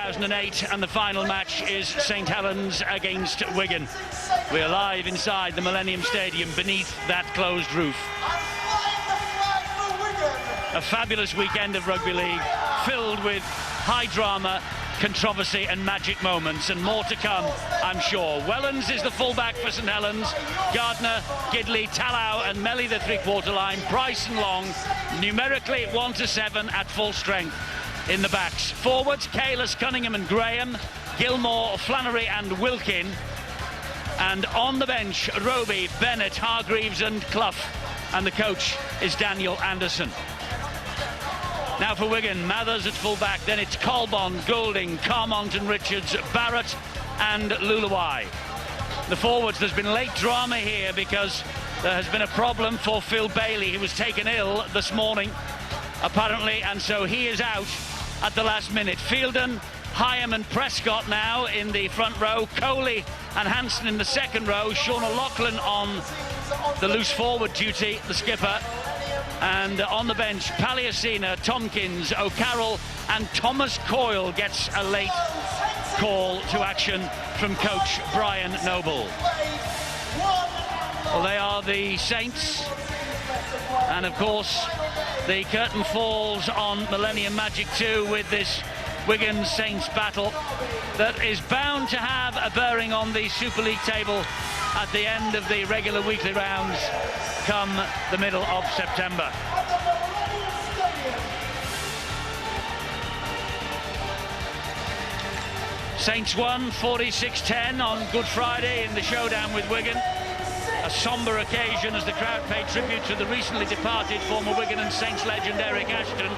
2008, and the final match is St Helens against Wigan. We're live inside the Millennium Stadium beneath that closed roof. A fabulous weekend of rugby league, filled with high drama, controversy and magic moments, and more to come, I'm sure. Wellens is the fullback for St Helens. Gardner, Gidley, Tallow and Melly the three-quarter line. Price and Long, numerically 1-7 at full strength in the backs. Forwards, Kalis, Cunningham and Graham. Gilmore, Flannery and Wilkin. And on the bench, Roby, Bennett, Hargreaves and Clough. And the coach is Daniel Anderson. Now for Wigan, Mathers at full-back, then it's Colbon, Goulding, Carmont and Richards, Barrett and Lulawai. The forwards, there's been late drama here because there has been a problem for Phil Bailey. He was taken ill this morning, apparently, and so he is out at the last minute. Fielden, Hyam and Prescott now in the front row, Coley and Hansen in the second row, Sean O'Loughlin on the loose forward duty, the skipper. And on the bench, Palliasina, Tompkins, O'Carroll and Thomas Coyle gets a late call to action from coach Brian Noble. Well, they are the Saints, and of course the curtain falls on Millennium Magic 2 with this Wigan Saints battle that is bound to have a bearing on the Super League table at the end of the regular weekly rounds come the middle of September. Saints won 46-10 on Good Friday in the showdown with Wigan. A sombre occasion as the crowd paid tribute to the recently departed former Wigan and Saints legend Eric Ashton.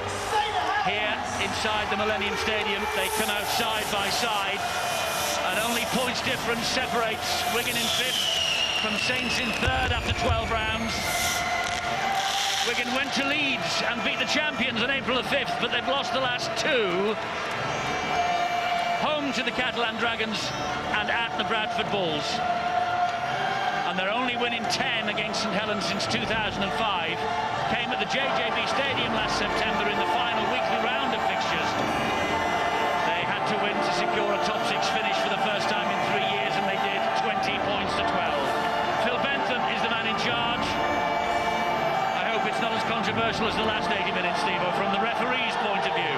Here inside the Millennium Stadium, they come out side by side, and only points difference separates Wigan in 5th from Saints in 3rd after 12 rounds. Wigan went to Leeds and beat the champions on April the 5th, but they've lost the last 2. Home to the Catalan Dragons and at the Bradford Bulls. And their only win in 10 against St Helens since 2005 came at the JJB Stadium last September in the final weekly round of fixtures. They had to win to secure a top 6 finish for the first time in 3 years, and they did, 20 points to 12. Phil Bentham is the man in charge. I hope it's not as controversial as the last 80 minutes, Steve-O, from the referee's point of view.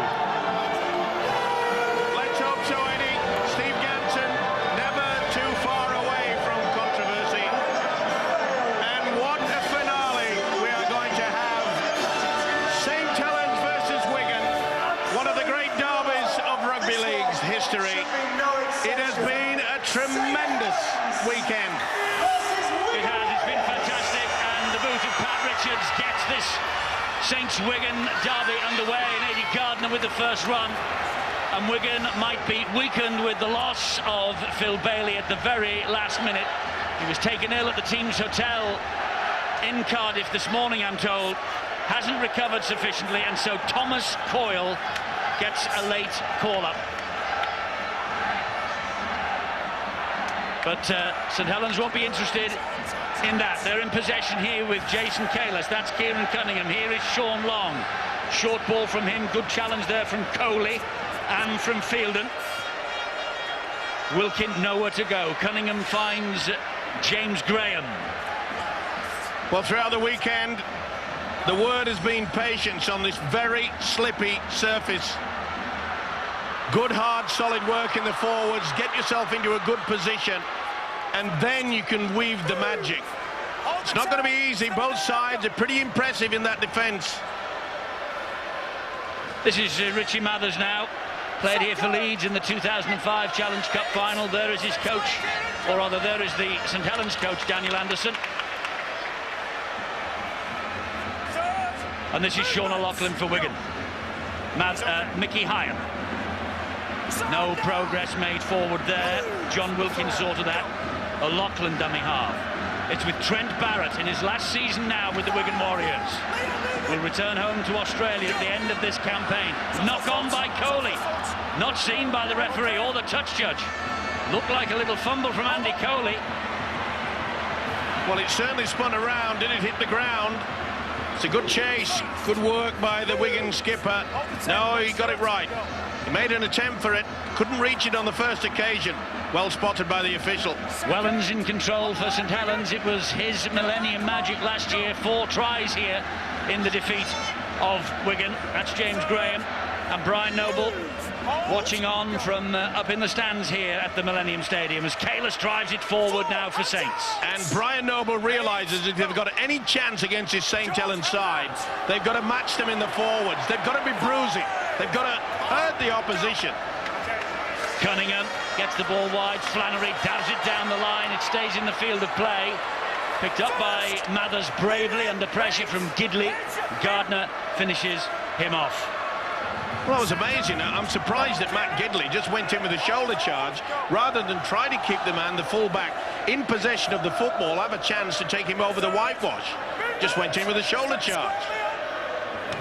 Let's hope so, Eddie. Steve Ganson, never too far away from controversy. And what a finale we are going to have. St Helens versus Wigan, one of the great derbies of rugby league's history. It has been a tremendous weekend. It has, it's been fantastic, and the boot of Pat Richards gets this Saints-Wigan derby underway, and Eddie Gardner with the first run. And Wigan might be weakened with the loss of Phil Bailey at the very last minute. He was taken ill at the team's hotel in Cardiff this morning, I'm told. Hasn't recovered sufficiently, and so Thomas Coyle gets a late call-up. But St Helens won't be interested in that. They're in possession here with Jason Kalis. That's Kieran Cunningham. Here is Sean Long. Short ball from him. Good challenge there from Coley and from Fielden. Wilkin nowhere to go. Cunningham finds James Graham. Well, throughout the weekend, the word has been patience on this very slippy surface. Good, hard, solid work in the forwards. Get yourself into a good position, and then you can weave the magic. It's not going to be easy. Both sides are pretty impressive in that defence. This is Richie Mathers now. Played here for Leeds in the 2005 Challenge Cup final. There is his coach, or rather there is the St Helens coach, Daniel Anderson. And this is Sean O'Loughlin for Wigan. Mickey Hyam. No progress made forward there. John Wilkins sorted that. O'Loughlin dummy half. It's with Trent Barrett in his last season now with the Wigan Warriors. Will return home to Australia at the end of this campaign. Knock on by Coley. Not seen by the referee or the touch judge. Looked like a little fumble from Andy Coley. Well, it certainly spun around. Did it hit the ground? It's a good chase. Good work by the Wigan skipper. No, he got it right. He made an attempt for it, couldn't reach it on the first occasion. Well spotted by the official. Wellens in control for St Helens. It was his Millennium Magic last year. 4 tries here in the defeat of Wigan. That's James Graham and Brian Noble watching on from up in the stands here at the Millennium Stadium as Kalis drives it forward now for Saints. And Brian Noble realises that if they've got any chance against his St Helens side, they've got to match them in the forwards. They've got to be bruising. They've got to hurt the opposition. Cunningham gets the ball wide. Flannery dabs it down the line. It stays in the field of play. Picked up by Mathers bravely under pressure from Gidley. Gardner finishes him off. Well, that was amazing. I'm surprised that Matt Gidley just went in with a shoulder charge rather than try to keep the man, the fullback, in possession of the football, have a chance to take him over the whitewash. Just went in with a shoulder charge.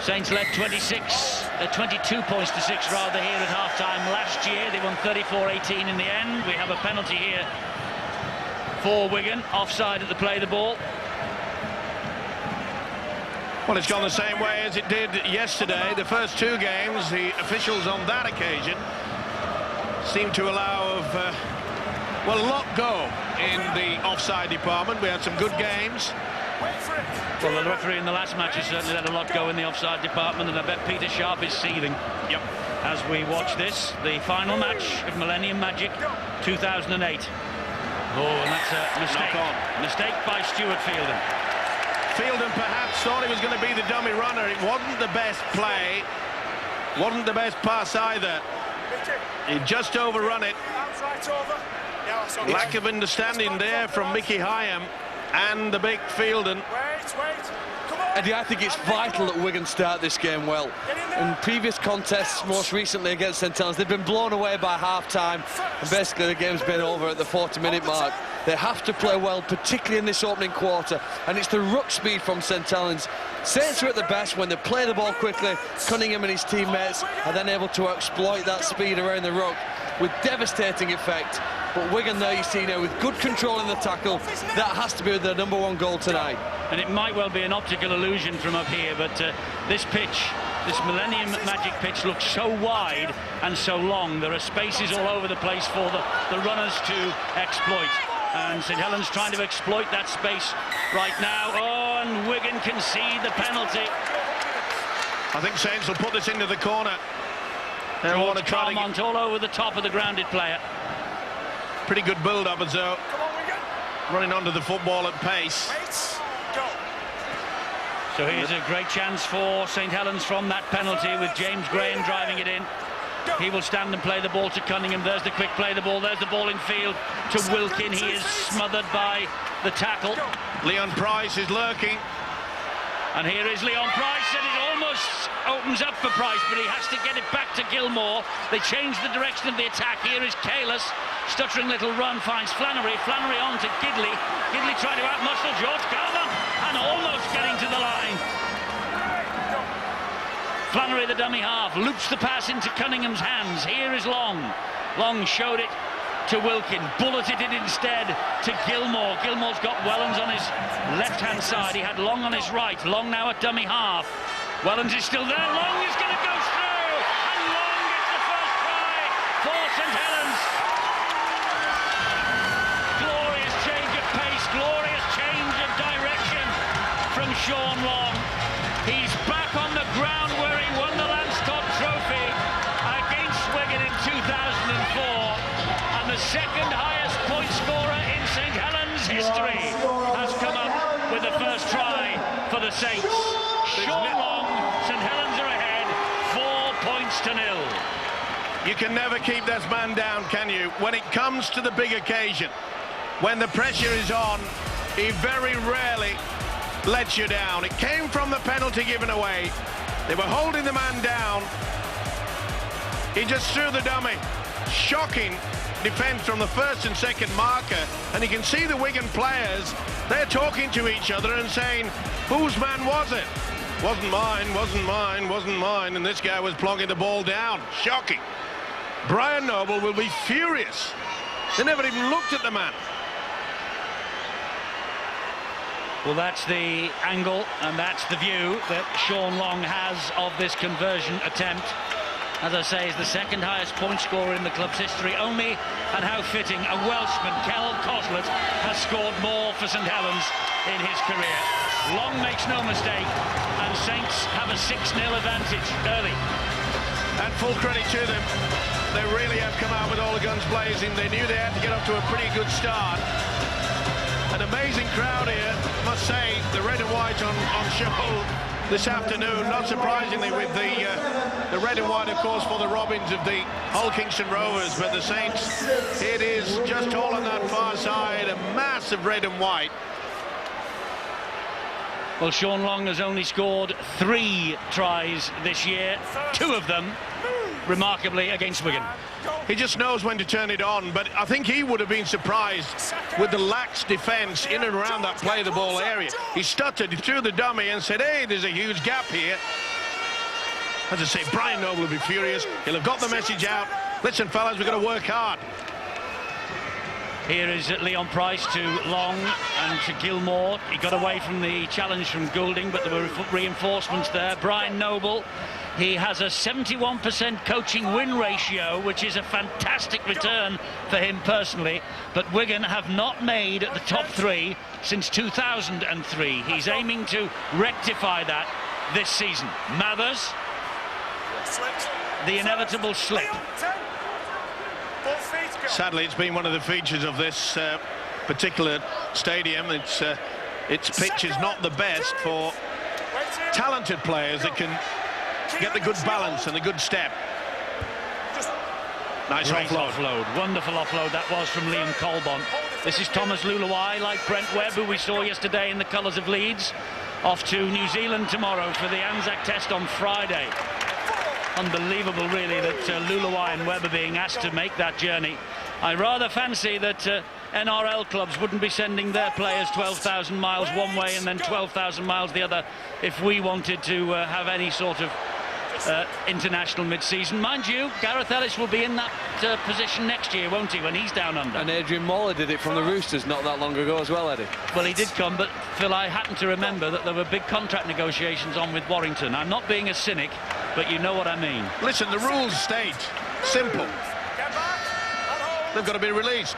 Saints led 22 points to 6 rather here at half-time last year. They won 34-18 in the end. We have a penalty here for Wigan, offside at the play of the ball. Well, it's gone the same way as it did yesterday. The first 2 games, the officials on that occasion seemed to allow well, a lot go in the offside department. We had some good games. Well, the referee in the last match has certainly let a lot go in the offside department, and I bet Peter Sharp is seething. Yep. As we watch this, the final match of Millennium Magic 2008. Oh, and that's a mistake. Knock on. Mistake by Stuart Fielden. Fielden perhaps thought he was going to be the dummy runner. It wasn't the best play, wasn't the best pass either. He just overrun it. Lack of understanding there from Mickey Hyam and the big Fielden. Eddie, I think it's vital that Wigan start this game well. In previous contests, most recently against St Helens, they've been blown away by half-time, and basically the game's been over at the 40-minute mark. They have to play well, particularly in this opening quarter, and it's the ruck speed from St Helens. Saints are at the best when they play the ball quickly. Cunningham and his teammates are then able to exploit that speed around the ruck with devastating effect. But Wigan there, you see now, with good control in the tackle, that has to be their #1 goal tonight. And it might well be an optical illusion from up here, but this pitch, this Millennium Magic pitch, looks so wide and so long. There are spaces all over the place for the runners to exploit. And St Helens trying to exploit that space right now. Oh, and Wigan concede the penalty. I think Saints will put this into the corner. They want to try to get all over the top of the grounded player. pretty good build-up as though running onto the football at pace. So here's a great chance for St Helens from that penalty with James Graham driving it in. He will stand and play the ball to Cunningham. There's the quick play the ball. There's the ball in field to Wilkin. He is smothered by the tackle. Leon Price is lurking. And here is Leon Price, and it almost opens up for Price, but he has to get it back to Gilmore. They change the direction of the attack. Here is Kalis. Stuttering little run, finds Flannery. Flannery on to Gidley. Gidley trying to outmuscle George Garvin, and almost getting to the line. Flannery, the dummy half, loops the pass into Cunningham's hands. Here is Long. Long showed it to Wilkin, bulleted it instead to Gilmore. Gilmore's got Wellens on his left-hand side. He had Long on his right. Long now at dummy half. Wellens is still there. Long is going to go through, and Long gets the first try for St Helens. Glorious change of pace, glorious change of direction from Sean Long. He's back on the ground where he won the Lanscott Trophy against Wigan in 2004, and the second highest point scorer in St Helens history has come up with the first try for the Saints. Sean Long, St Helens are ahead, 4 points to 0. You can never keep this man down, can you? When it comes to the big occasion, when the pressure is on, he very rarely lets you down. It came from the penalty given away. They were holding the man down. He just threw the dummy. Shocking defence from the first and second marker. And you can see the Wigan players, they're talking to each other and saying, whose man was it? Wasn't mine, wasn't mine, wasn't mine. And this guy was plugging the ball down. Shocking. Brian Noble will be furious. They never even looked at the man. Well, that's the angle and that's the view that Sean Long has of this conversion attempt. as I say, is the second highest point scorer in the club's history. Only, and how fitting, a Welshman, Kel Coslet, has scored more for St Helens in his career. Long makes no mistake, and Saints have a 6-0 advantage early. And full credit to them. They really have come out with all the guns blazing. They knew they had to get up to a pretty good start. An amazing crowd here, must say. The red and white on show this afternoon, not surprisingly, with the red and white, of course, for the Robins of the Hull Kingston Rovers, but the Saints, it is just all on that far side, a massive red and white. Well, Sean Long has only scored 3 tries this year, 2 of them, remarkably, against Wigan. He just knows when to turn it on, but I think he would have been surprised with the lax defence in and around that play-the-ball area. He stuttered, he threw the dummy and said, hey, there's a huge gap here. As I say, Brian Noble will be furious. He'll have got the message out. Listen, fellas, we've got to work hard. Here is Leon Price to Long and to Gilmore. He got away from the challenge from Goulding, but there were reinforcements there. Brian Noble, he has a 71% coaching win ratio, which is a fantastic return for him personally. But Wigan have not made the top 3 since 2003. He's aiming to rectify that this season. Mathers, the inevitable slip. Sadly, it's been one of the features of this particular stadium. Its pitch is not the best for talented players that can get the good balance and the good step. Nice offload. Wonderful offload that was from Liam Colbon. This is Thomas Luluai, like Brent Webb, who we saw yesterday in the colours of Leeds, off to New Zealand tomorrow for the Anzac Test on Friday. Unbelievable, really, that Luluai and Webb are being asked to make that journey. I rather fancy that NRL clubs wouldn't be sending their players 12,000 miles one way and then 12,000 miles the other if we wanted to have any sort of international mid-season. Mind you, Gareth Ellis will be in that position next year, won't he, when he's down under? And Adrian Moller did it from the Roosters not that long ago as well, Eddie. Well, he did come, but Phil, I happen to remember that there were big contract negotiations on with Warrington. I'm not being a cynic, but you know what I mean. Listen, the rules state, simple. They've got to be released.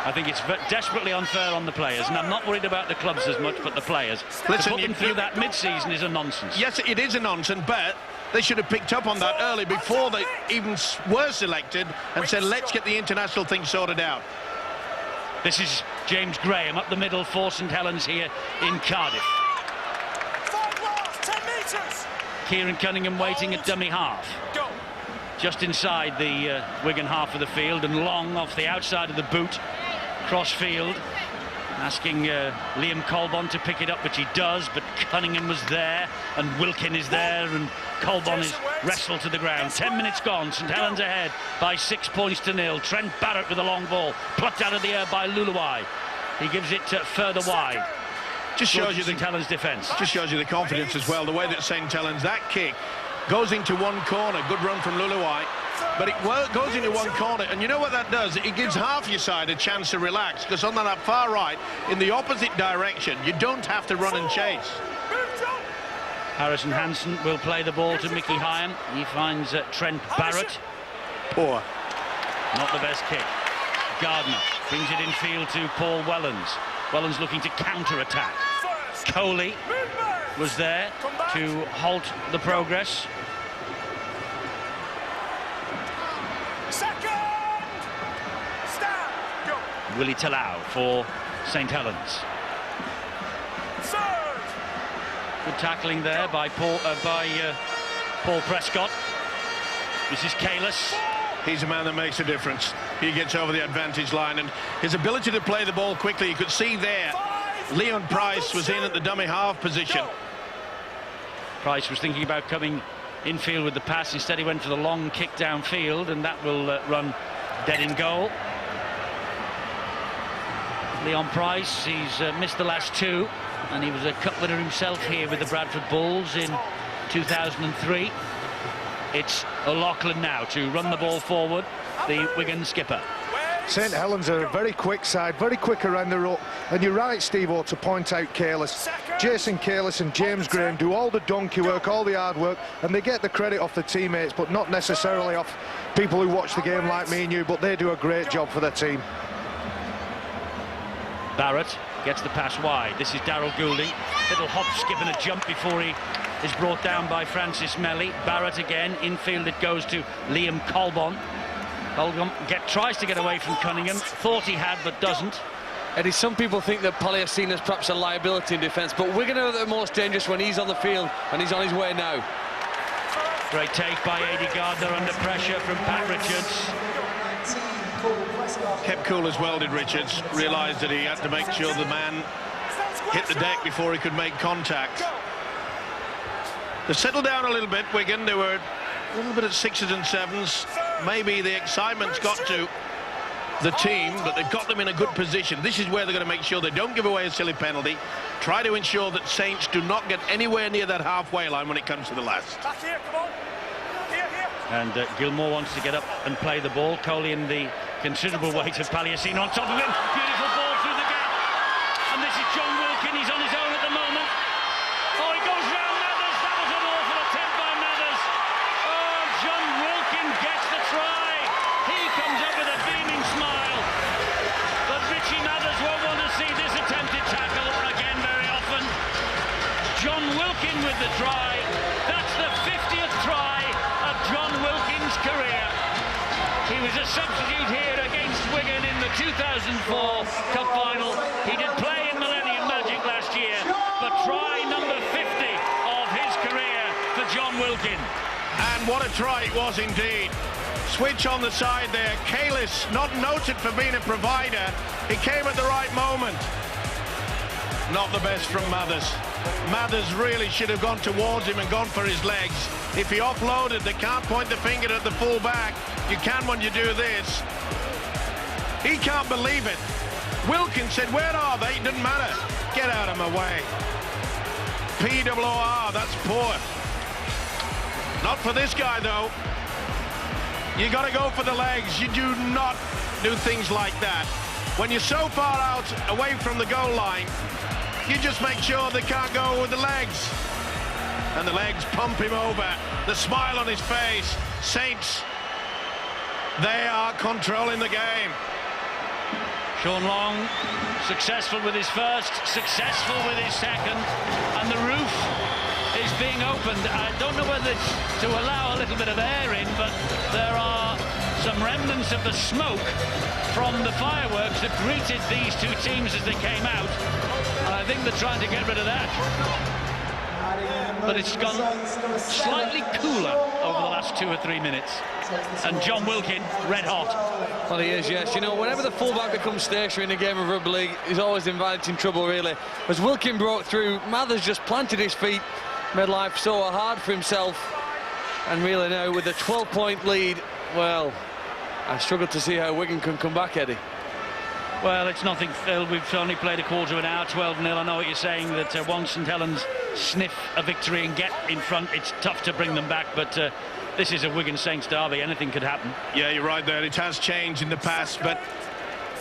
I think it's desperately unfair on the players, and I'm not worried about the clubs as much, but the players. Listen, to put them through that mid-season is a nonsense. Yes, it is a nonsense, but they should have picked up on that early before they even were selected and said, let's get the international thing sorted out. This is James Graham up the middle for St Helens here in Cardiff. 10 metres. Kieran Cunningham waiting at dummy half. Just inside the Wigan half of the field, and Long off the outside of the boot, cross field, asking Liam Colbon to pick it up, which he does, but Cunningham was there, and Wilkin is there, and Colbon is wrestled to the ground. 10 minutes gone, St Helens ahead by 6 points to 0. Trent Barrett with a long ball, plucked out of the air by Luluai. He gives it further wide. Just shows you St Helens defence. Just shows you the confidence as well, the way that St Helens, that kick goes into one corner. Good run from Luluai, but it goes into one corner, and you know what that does? It gives half your side a chance to relax, because on that far right, in the opposite direction, you don't have to run and chase. Harrison Hansen will play the ball to Mickey Hyam. He finds Trent Barrett. Poor. Not the best kick. Gardner brings it in field to Paul Wellens. Wellens looking to counter-attack. Coley was there to halt the progress. Willie Talau for St Helens. Good tackling there by Paul Prescott. This is Kalis. He's a man that makes a difference. He gets over the advantage line, and his ability to play the ball quickly, you could see there, Leon Price was in at the dummy half position. Price was thinking about coming infield with the pass. Instead, he went for the long kick downfield, and that will run dead in goal. Leon Price, he's missed the last 2, and he was a cup winner himself here with the Bradford Bulls in 2003. It's O'Loughlin now to run the ball forward, the Wigan skipper. St Helens are a very quick side, very quick around the ruck. And you're right, Steve-O, to point out Kalis. Jason Kalis and James Graham do all the donkey work, all the hard work, and they get the credit off the teammates, but not necessarily off people who watch the game like me and you, but they do a great job for their team. Barrett gets the pass wide. This is Darryl Goulding. Little hop, skip and a jump before he is brought down by Francis Melly. Barrett again, infield it goes to Liam Colbon. Colbon tries to get away from Cunningham. Thought he had, but doesn't. Eddie, some people think that Palliasina's perhaps a liability in defence, but Wigan are the most dangerous when he's on the field, and he's on his way now. Great take by Adi Gardner under pressure from Pat Richards. Kept cool as well, did Richards. Realised that he had to make sure the man hit the deck before he could make contact. They settled down a little bit, Wigan. They were a little bit at 6s and 7s. Maybe the excitement's got to the team, but they've got them in a good position. This is where they're going to make sure they don't give away a silly penalty. Try to ensure that Saints do not get anywhere near that halfway line when it comes to the last. Back here, come on. And Gilmore wants to get up and play the ball. Coley in the considerable weight of Palliasina on top of him. Beautiful ball through the gap. And this is John Wilkin. He's on his own at the moment. Oh, he goes round Mathers. That was an awful attempt by Mathers. Oh, John Wilkin gets the try. He comes up with a beaming smile. But Richie Mathers won't want to see this attempted tackle again very often. John Wilkin with the try. That's the 50th try of John Wilkin's career. He was a substitute here against Wigan in the 2004 Cup Final. He did play in Millennium Magic last year, but try number 50 of his career for John Wilkin. And what a try it was indeed. Switch on the side there. Kalis, not noted for being a provider. He came at the right moment. Not the best from Mathers. Mathers really should have gone towards him and gone for his legs. If he offloaded, they can't point the finger at the full back. You can when you do this. He can't believe it. Wilkins said, where are they? It doesn't matter. Get out of my way. PWR, that's poor. Not for this guy, though. You got to go for the legs. You do not do things like that. When you're so far out away from the goal line, you just make sure they can't go with the legs. And the legs pump him over. The smile on his face. Saints, they are controlling the game. Sean Long, successful with his first, successful with his second, and the roof is being opened. I don't know whether it's to allow a little bit of air in, but there are some remnants of the smoke from the fireworks that greeted these two teams as they came out. And I think they're trying to get rid of that. But it's gone slightly cooler over the last 2 or 3 minutes. And John Wilkin, red hot. Well, he is, yes. You know, whenever the fullback becomes stationary in a game of rugby league, he's always inviting trouble, really. As Wilkin broke through, Mathers just planted his feet, made life so hard for himself. And really now, with a 12-point lead, well, I struggle to see how Wigan can come back, Eddie. Well, it's nothing, Phil. We've only played a quarter of an hour, 12-0. I know what you're saying, that once St Helens sniff a victory and get in front, it's tough to bring them back, but this is a Wigan Saints derby. Anything could happen. Yeah, you're right there. It has changed in the past, but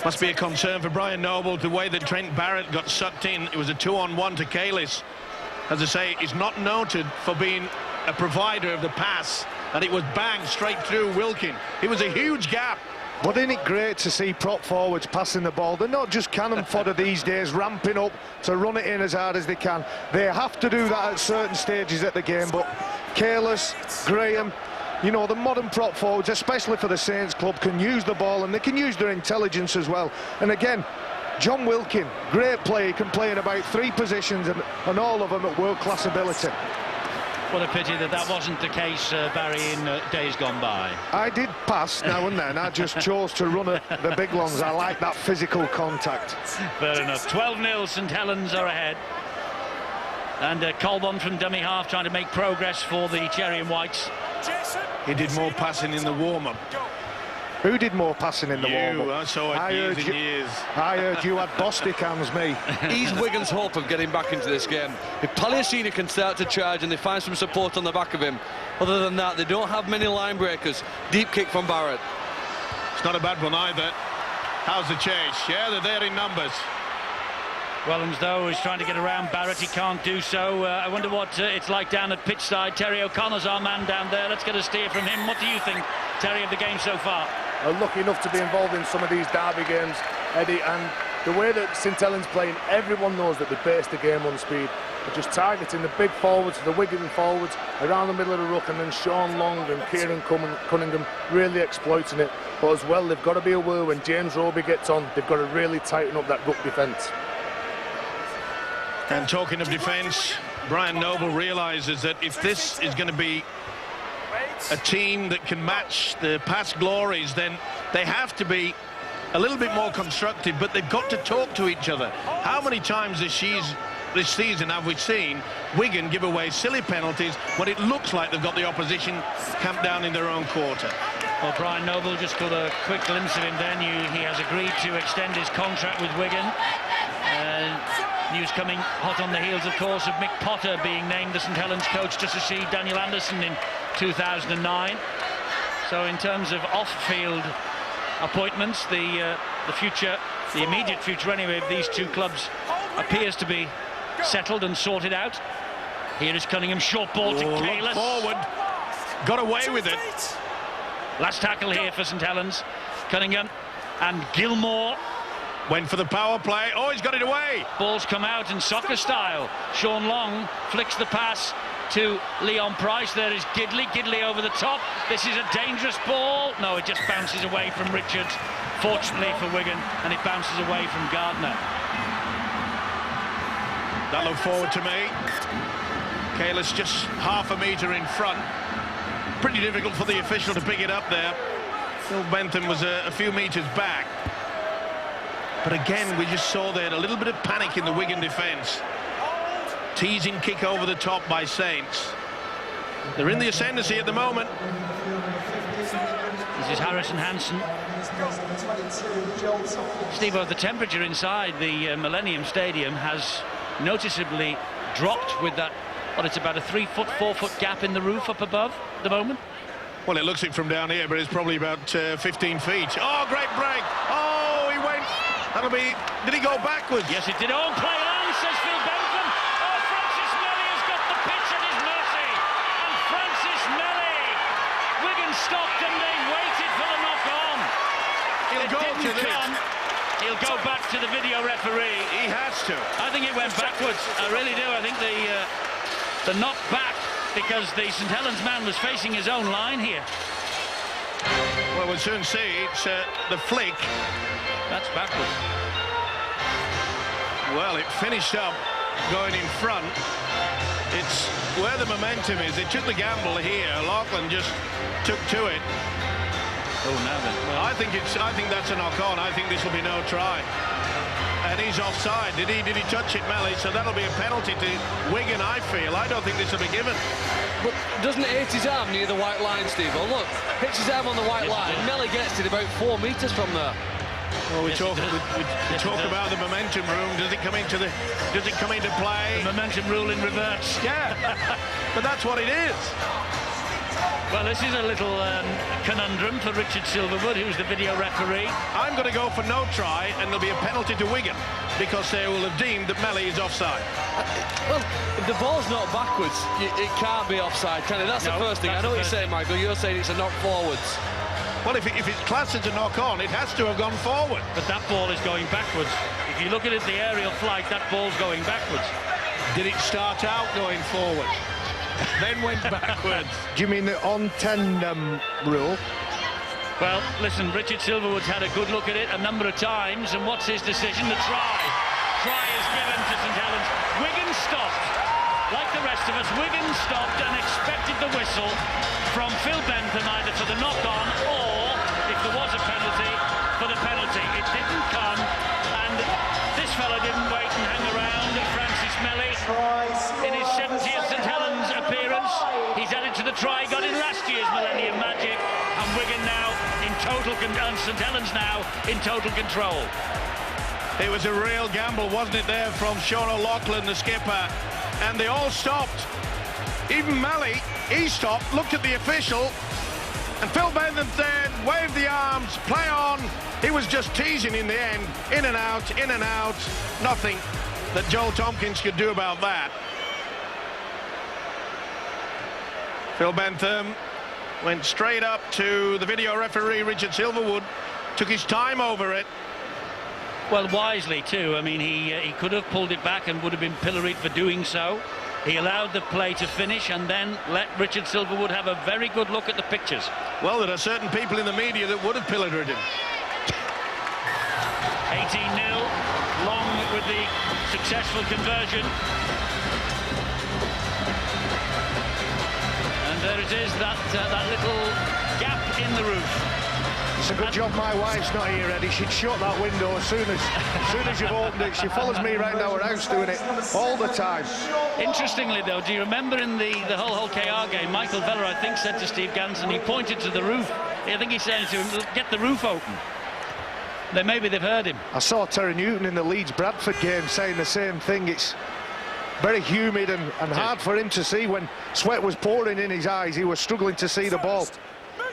must be a concern for Brian Noble the way that Trent Barrett got sucked in. It was a 2-on-1 to Kalis. As I say, he's not noted for being a provider of the pass, and it was banged straight through Wilkin. It was a huge gap. But isn't it great to see prop forwards passing the ball? They're not just cannon fodder these days, ramping up to run it in as hard as they can. They have to do that at certain stages of the game, but Kalis, Graham, you know, the modern prop forwards, especially for the Saints club, can use the ball and they can use their intelligence as well. And again, John Wilkin, great player, can play in about 3 positions and all of them at world-class ability. What a pity that that wasn't the case, Barry, in days gone by. I did pass now and then. I just chose to run at the big ones. I like that physical contact. Fair enough. 12-0, St Helens are ahead. And Colbon from dummy half trying to make progress for the Cherry and Whites. He did more passing in the warm-up. Who did more passing in the warm-up? I saw it years and years. I heard you had Bostic hands, me. He's Wigan's hope of getting back into this game. If Palliasina can start to charge and they find some support on the back of him, other than that, they don't have many line breakers. Deep kick from Barrett. It's not a bad one either. How's the chase? Yeah, they're there in numbers. Wellens, though, is trying to get around Barrett. He can't do so. I wonder what it's like down at pitch side. Terry O'Connor's our man down there. Let's get a steer from him. What do you think, Terry, of the game so far? I'm lucky enough to be involved in some of these derby games, Eddie, and the way that St Helens playing, everyone knows that they base the game on speed. They're just targeting the big forwards, the Wigan forwards, around the middle of the ruck, and then Sean Long and Kieran Cunningham really exploiting it. But as well, they've got to be aware when James Roby gets on, they've got to really tighten up that ruck defence. And talking of defence, Brian Noble realises that if this is going to be a team that can match the past glories, then they have to be a little bit more constructive, but they've got to talk to each other. How many times this season have we seen Wigan give away silly penalties when it looks like they've got the opposition camped down in their own quarter? Well, Brian Noble, just got a quick glimpse of him then. He has agreed to extend his contract with Wigan. News coming hot on the heels, of course, of Mick Potter being named the St Helens coach to succeed Daniel Anderson in 2009. So in terms of off-field appointments, the future, the immediate future anyway, of these two clubs appears to be settled and sorted out. Here is Cunningham, short ball to Kalis. Forward, got away with it. Last tackle here for St Helens. Cunningham and Gilmore. Went for the power play. Oh, he's got it away. Balls come out in soccer style. Sean Long flicks the pass to Leon Price. There is Gidley over the top. This is a dangerous ball. No, it just bounces away from Richards, fortunately for Wigan, and it bounces away from Gardner. That looked forward to me. Kalis just half a metre in front. Pretty difficult for the official to pick it up there. Phil Bentham was a few metres back. But again, we just saw there a little bit of panic in the Wigan defence. Teasing kick over the top by Saints. They're in the ascendancy at the moment. This is Harrison Hansen. Steve-O, the temperature inside the Millennium Stadium has noticeably dropped with that, well, it's about a 3-foot, 4-foot gap in the roof up above at the moment. Well, it looks it from down here, but it's probably about 15 feet. Oh, great break. Oh, he went. That'll be... Did he go backwards? Yes, it did. Oh, play on, says Phil Bentham. Oh, Francis Melly has got the pitch at his mercy. And Francis Melly. Wigan stopped and they waited for the knock-on. He'll go to this. He'll go back to the video referee. He has to. I think it went backwards. I really do. I think the knock back, because the St Helens man was facing his own line here. Well, we'll soon see. It's the flick. That's backwards. Well, it finished up going in front. It's where the momentum is. They took the gamble here. Lachlan just took to it. Oh, now then. Well, I think that's a knock-on. I think this will be no try. And he's offside. Did he touch it, Melly? So that'll be a penalty to Wigan, I feel. I don't think this will be given. But doesn't it hit his arm near the white line, Steve? Oh, look, hits his arm on the white line. Melly gets it about 4 metres from there. Well, we talk about the momentum room. Does it come into play? The momentum rule in reverse. Yeah, but that's what it is. Well, this is a little conundrum for Richard Silverwood, who's the video referee. I'm going to go for no try, and there'll be a penalty to Wigan because they will have deemed that Melly is offside. Well, if the ball's not backwards, it can't be offside, can it? That's the first thing. I know what you're saying, Michael. You're saying it's a knock forwards. Well, if it's classed as a knock-on, it has to have gone forward. But that ball is going backwards. If you look at it, the aerial flight, that ball's going backwards. Did it start out going forward? Then went backwards. Do you mean the on 10 rule? Well, listen, Richard Silverwood's had a good look at it a number of times, and what's his decision? The try. Try is given to St Helens. Wigan stopped. Like the rest of us, Wigan stopped and expected the whistle from Phil Bentham either for the knock-on or, if there was a penalty, for the penalty. It didn't come, and this fella didn't wait and hang around. Francis Melly, in his 70th St Helens appearance, he's added to the try, got in last year's Millennium Magic, and Wigan now in total, and St Helens now in total control. It was a real gamble, wasn't it, there from Sean O'Loughlin, the skipper, and they all stopped. Even Melly, he stopped, looked at the official, And Phil Bentham said, wave the arms, play on. He was just teasing in the end. In and out, in and out. Nothing that Joel Tompkins could do about that. Phil Bentham went straight up to the video referee, Richard Silverwood. Took his time over it. Well, wisely too. I mean, he could have pulled it back and would have been pilloried for doing so. He allowed the play to finish and then let Richard Silverwood have a very good look at the pictures. Well, there are certain people in the media that would have pilloried him. 18-0, Long with the successful conversion. And there it is, that little gap in the roof. It's a good job my wife's not here, Eddie. She'd shut that window as soon as you've opened it. She follows me around our house doing it all the time. Interestingly, though, do you remember in the whole KR game, Michael Veller, I think, said to Steve Ganson, he pointed to the roof. I think he said to him, get the roof open. Maybe they've heard him. I saw Terry Newton in the Leeds-Bradford game saying the same thing. It's very humid and hard for him to see. When sweat was pouring in his eyes, he was struggling to see the ball.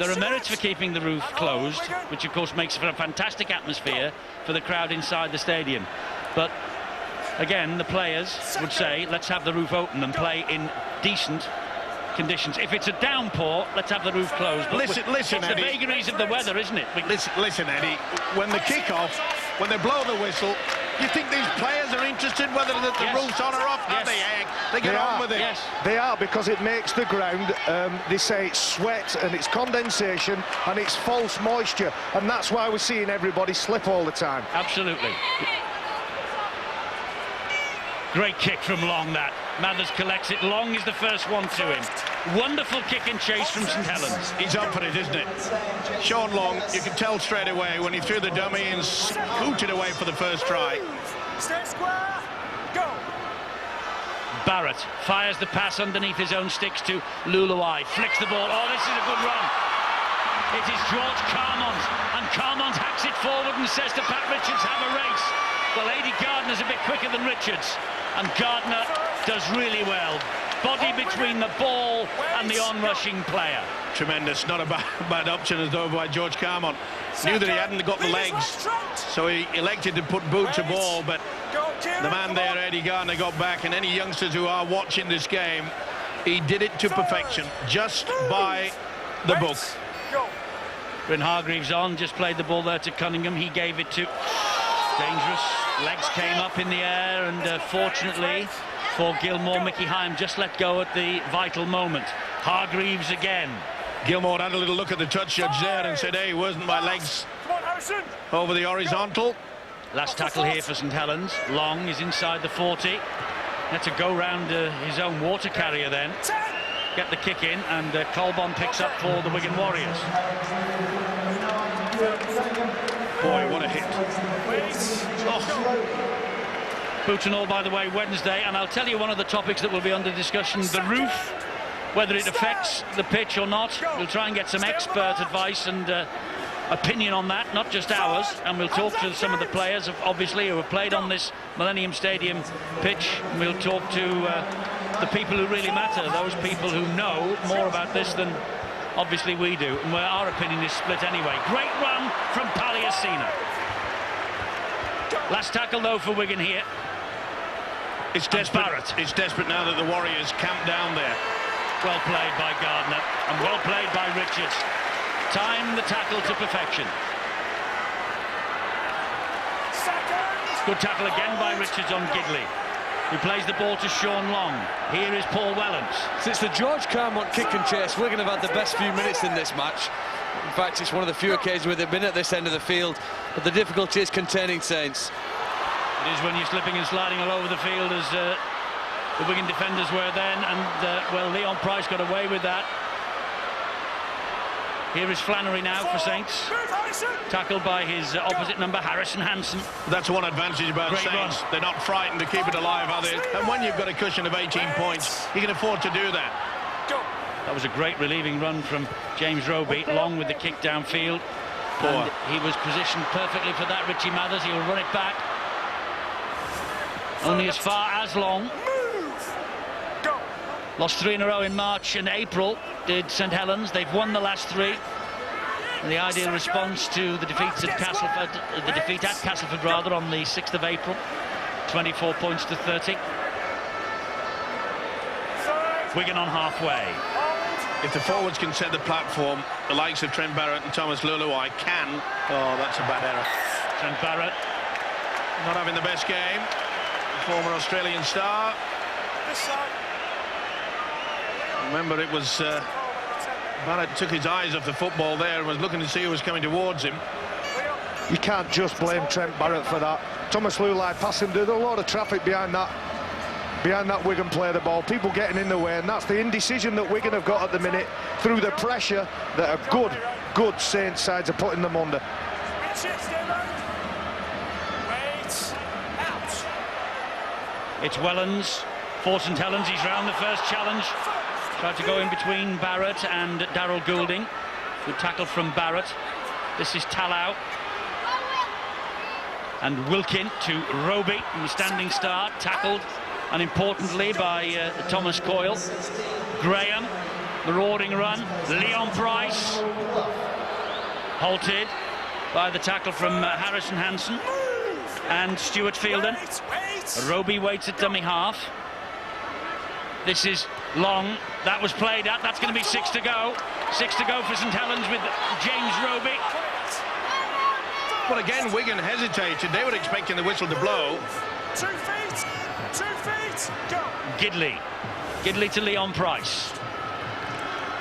There are merits for keeping the roof closed, which of course makes for a fantastic atmosphere for the crowd inside the stadium. But again, the players would say, let's have the roof open and play in decent conditions. If it's a downpour, let's have the roof closed. But listen, it's Eddie. The vagaries of the weather, isn't it? Listen, Eddie, when the kick-off, when they blow the whistle, you think these players are interested whether the roof's on or off? Yes. They get on with it. Yes. They are, because it makes the ground, they say it's sweat and it's condensation and it's false moisture, and that's why we're seeing everybody slip all the time. Absolutely. Great kick from Long, that. Mathers collects it. Long is the first one to him. Wonderful kick and chase from St Helens. He's up for it, isn't it? Sean Long, you can tell straight away when he threw the dummy and scooted away for the first try. Stay square, go. Barrett fires the pass underneath his own sticks to Luluai. Flicks the ball. Oh, this is a good run. It is George Carmont, and Carmont hacks it forward and says to Pat Richards, have a race. Well, Aidy Gardner's a bit quicker than Richards, and Gardner does really well. Body between the ball and the on-rushing player. Tremendous, not a bad option as though by George Carmont. Knew that he hadn't got the legs, so he elected to put boot to ball, but the man there, Aidy Gardner, got back, and any youngsters who are watching this game, he did it to perfection, just by the book. Bryn Hargreaves on, just played the ball there to Cunningham. He gave it to... Dangerous. Legs came up in the air, and fortunately for Gilmore, Mickey Hyam just let go at the vital moment. Hargreaves again. Gilmore had a little look at the touch judge there and said, hey, wasn't my legs over the horizontal? Last tackle here for St Helens. Long is inside the 40. Had to go round his own water carrier then. Get the kick in, and Colbon picks up for the Wigan Warriors. Boy, what a hit. Boot and all, by the way, Wednesday, and I'll tell you one of the topics that will be under discussion, the roof, whether it affects the pitch or not. We'll try and get some expert advice and opinion on that, not just ours, and we'll talk to some of the players, obviously, who have played on this Millennium Stadium pitch. We'll talk to the people who really matter, those people who know more about this than obviously we do, and where our opinion is split anyway. Great run from Paliasina. Last tackle though for Wigan here. It's desperate. It's desperate now that the Warriors camp down there. Well played by Gardner and well played by Richards. Time the tackle to perfection. Good tackle again by Richards on Gidley, who plays the ball to Sean Long. Here is Paul Wellens. Since the George Carmont kick and chase, Wigan have had the best few minutes in this match. In fact, it's one of the few occasions where they've been at this end of the field, but the difficulty is containing Saints. It is when you're slipping and sliding all over the field, as the Wigan defenders were then, and well, Leon Price got away with that. Here is Flannery now for Saints, tackled by his opposite number, Harrison Hansen. That's one advantage about Great Saints. run. They're not frightened to keep it alive, are they? And when you've got a cushion of 18 points, you can afford to do that. That was a great relieving run from James Roby, along with the kick downfield. And he was positioned perfectly for that. Richie Mathers, he'll run it back. Only as far as Long. Lost 3 in a row in March and April, did St Helens. They've won the last 3. And the ideal response to the defeat at Castleford, rather, on the 6th of April. 24 points to 30. Wigan on halfway. If the forwards can set the platform, the likes of Trent Barrett and Thomas Luluai can. Oh, that's a bad error. Trent Barrett. Not having the best game. Former Australian star. Remember, it was Barrett took his eyes off the football there and was looking to see who was coming towards him. You can't just blame Trent Barrett for that. Thomas Luluai passing, there's a lot of traffic behind that Wigan player, the ball, people getting in the way, and that's the indecision that Wigan have got at the minute through the pressure that a good Saints sides are putting them under. It's Wellens for St Helens. He's round the first challenge. Tried to go in between Barrett and Darryl Goulding. Good tackle from Barrett. This is Talau. And Wilkin to Roby from the standing start, tackled, and importantly by Thomas Coyle. Graham, marauding run. Leon Price, halted by the tackle from Harrison Hansen and Stuart Fielden. Roby waits at dummy half. This is long. That was played at. That's going to be 6 to go. 6 to go for St Helens with James Roby. Well, again, Wigan hesitated. They were expecting the whistle to blow. 2 feet, 2 feet, go. Gidley to Leon Price.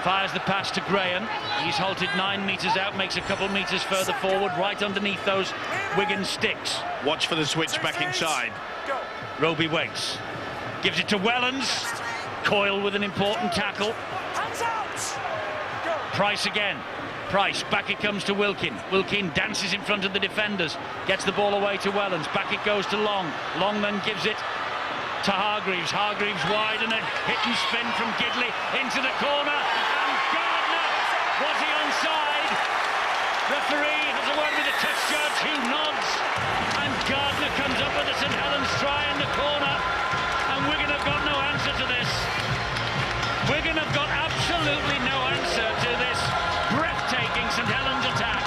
Fires the pass to Graham. He's halted 9 metres out, makes a couple metres further forward, right underneath those Wigan sticks. Watch for the switch back inside. Go. Roby waits. Gives it to Wellens. Coyle with an important tackle. Hands out. Go. Price again. Price, back it comes to Wilkin. Wilkin dances in front of the defenders. Gets the ball away to Wellens. Back it goes to Long. Long then gives it to Hargreaves. Hargreaves wide and a hit and spin from Gidley into the corner. And Gardner, was he onside? Referee has a word with the touch judge, who nods. And Gardner comes up with a St Helens try in the corner. And Wigan have got no answer to this. Wigan have got absolutely no answer to this breathtaking St Helens attack.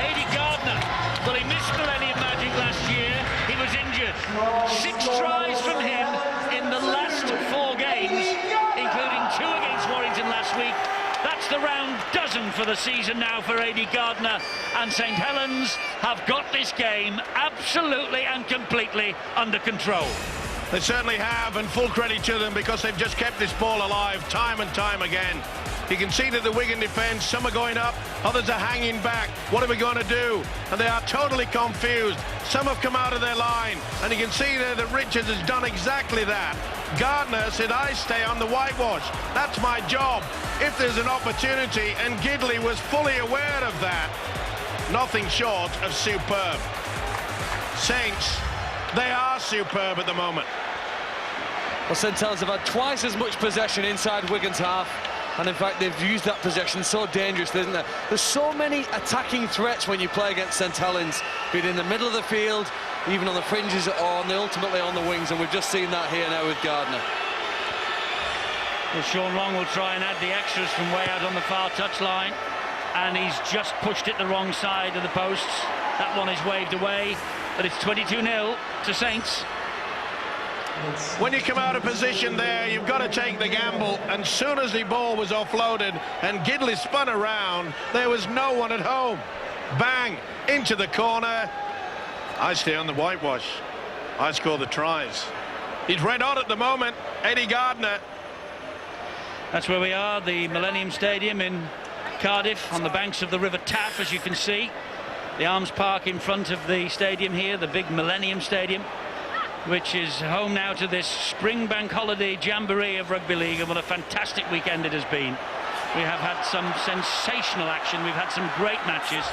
Aidy Gardner, well, he missed Millennium Magic last year. He was injured. 6 tries from him in the last 4 games, including 2 against Warrington last week. That's the round dozen for the season now for Aidy Gardner, and St Helens have got this game absolutely and completely under control. They certainly have, and full credit to them, because they've just kept this ball alive time and time again. You can see that the Wigan defence, some are going up, others are hanging back. What are we going to do? And they are totally confused. Some have come out of their line, and you can see there that Richards has done exactly that. Gardner said, I stay on the whitewash. That's my job. If there's an opportunity, and Gidley was fully aware of that. Nothing short of superb. Saints, they are superb at the moment. Well, St Helens have had twice as much possession inside Wigan's half, and in fact they've used that possession so dangerously, isn't there? There's so many attacking threats when you play against St Helens, be it in the middle of the field, even on the fringes, or ultimately on the wings, and we've just seen that here now with Gardner. Well, Sean Long will try and add the extras from way out on the far touchline, and he's just pushed it the wrong side of the posts. That one is waved away, but it's 22-0 to Saints. When you come out of position there, you've got to take the gamble, and soon as the ball was offloaded and Gidley spun around, there was no one at home. Bang, into the corner. I stay on the whitewash. I score the tries. He's red hot at the moment, Aidy Gardner. That's where we are, the Millennium Stadium in Cardiff, on the banks of the River Taff, as you can see. The Arms Park in front of the stadium here, the big Millennium Stadium, which is home now to this spring bank holiday jamboree of rugby league, and what a fantastic weekend it has been. We have had some sensational action, we've had some great matches,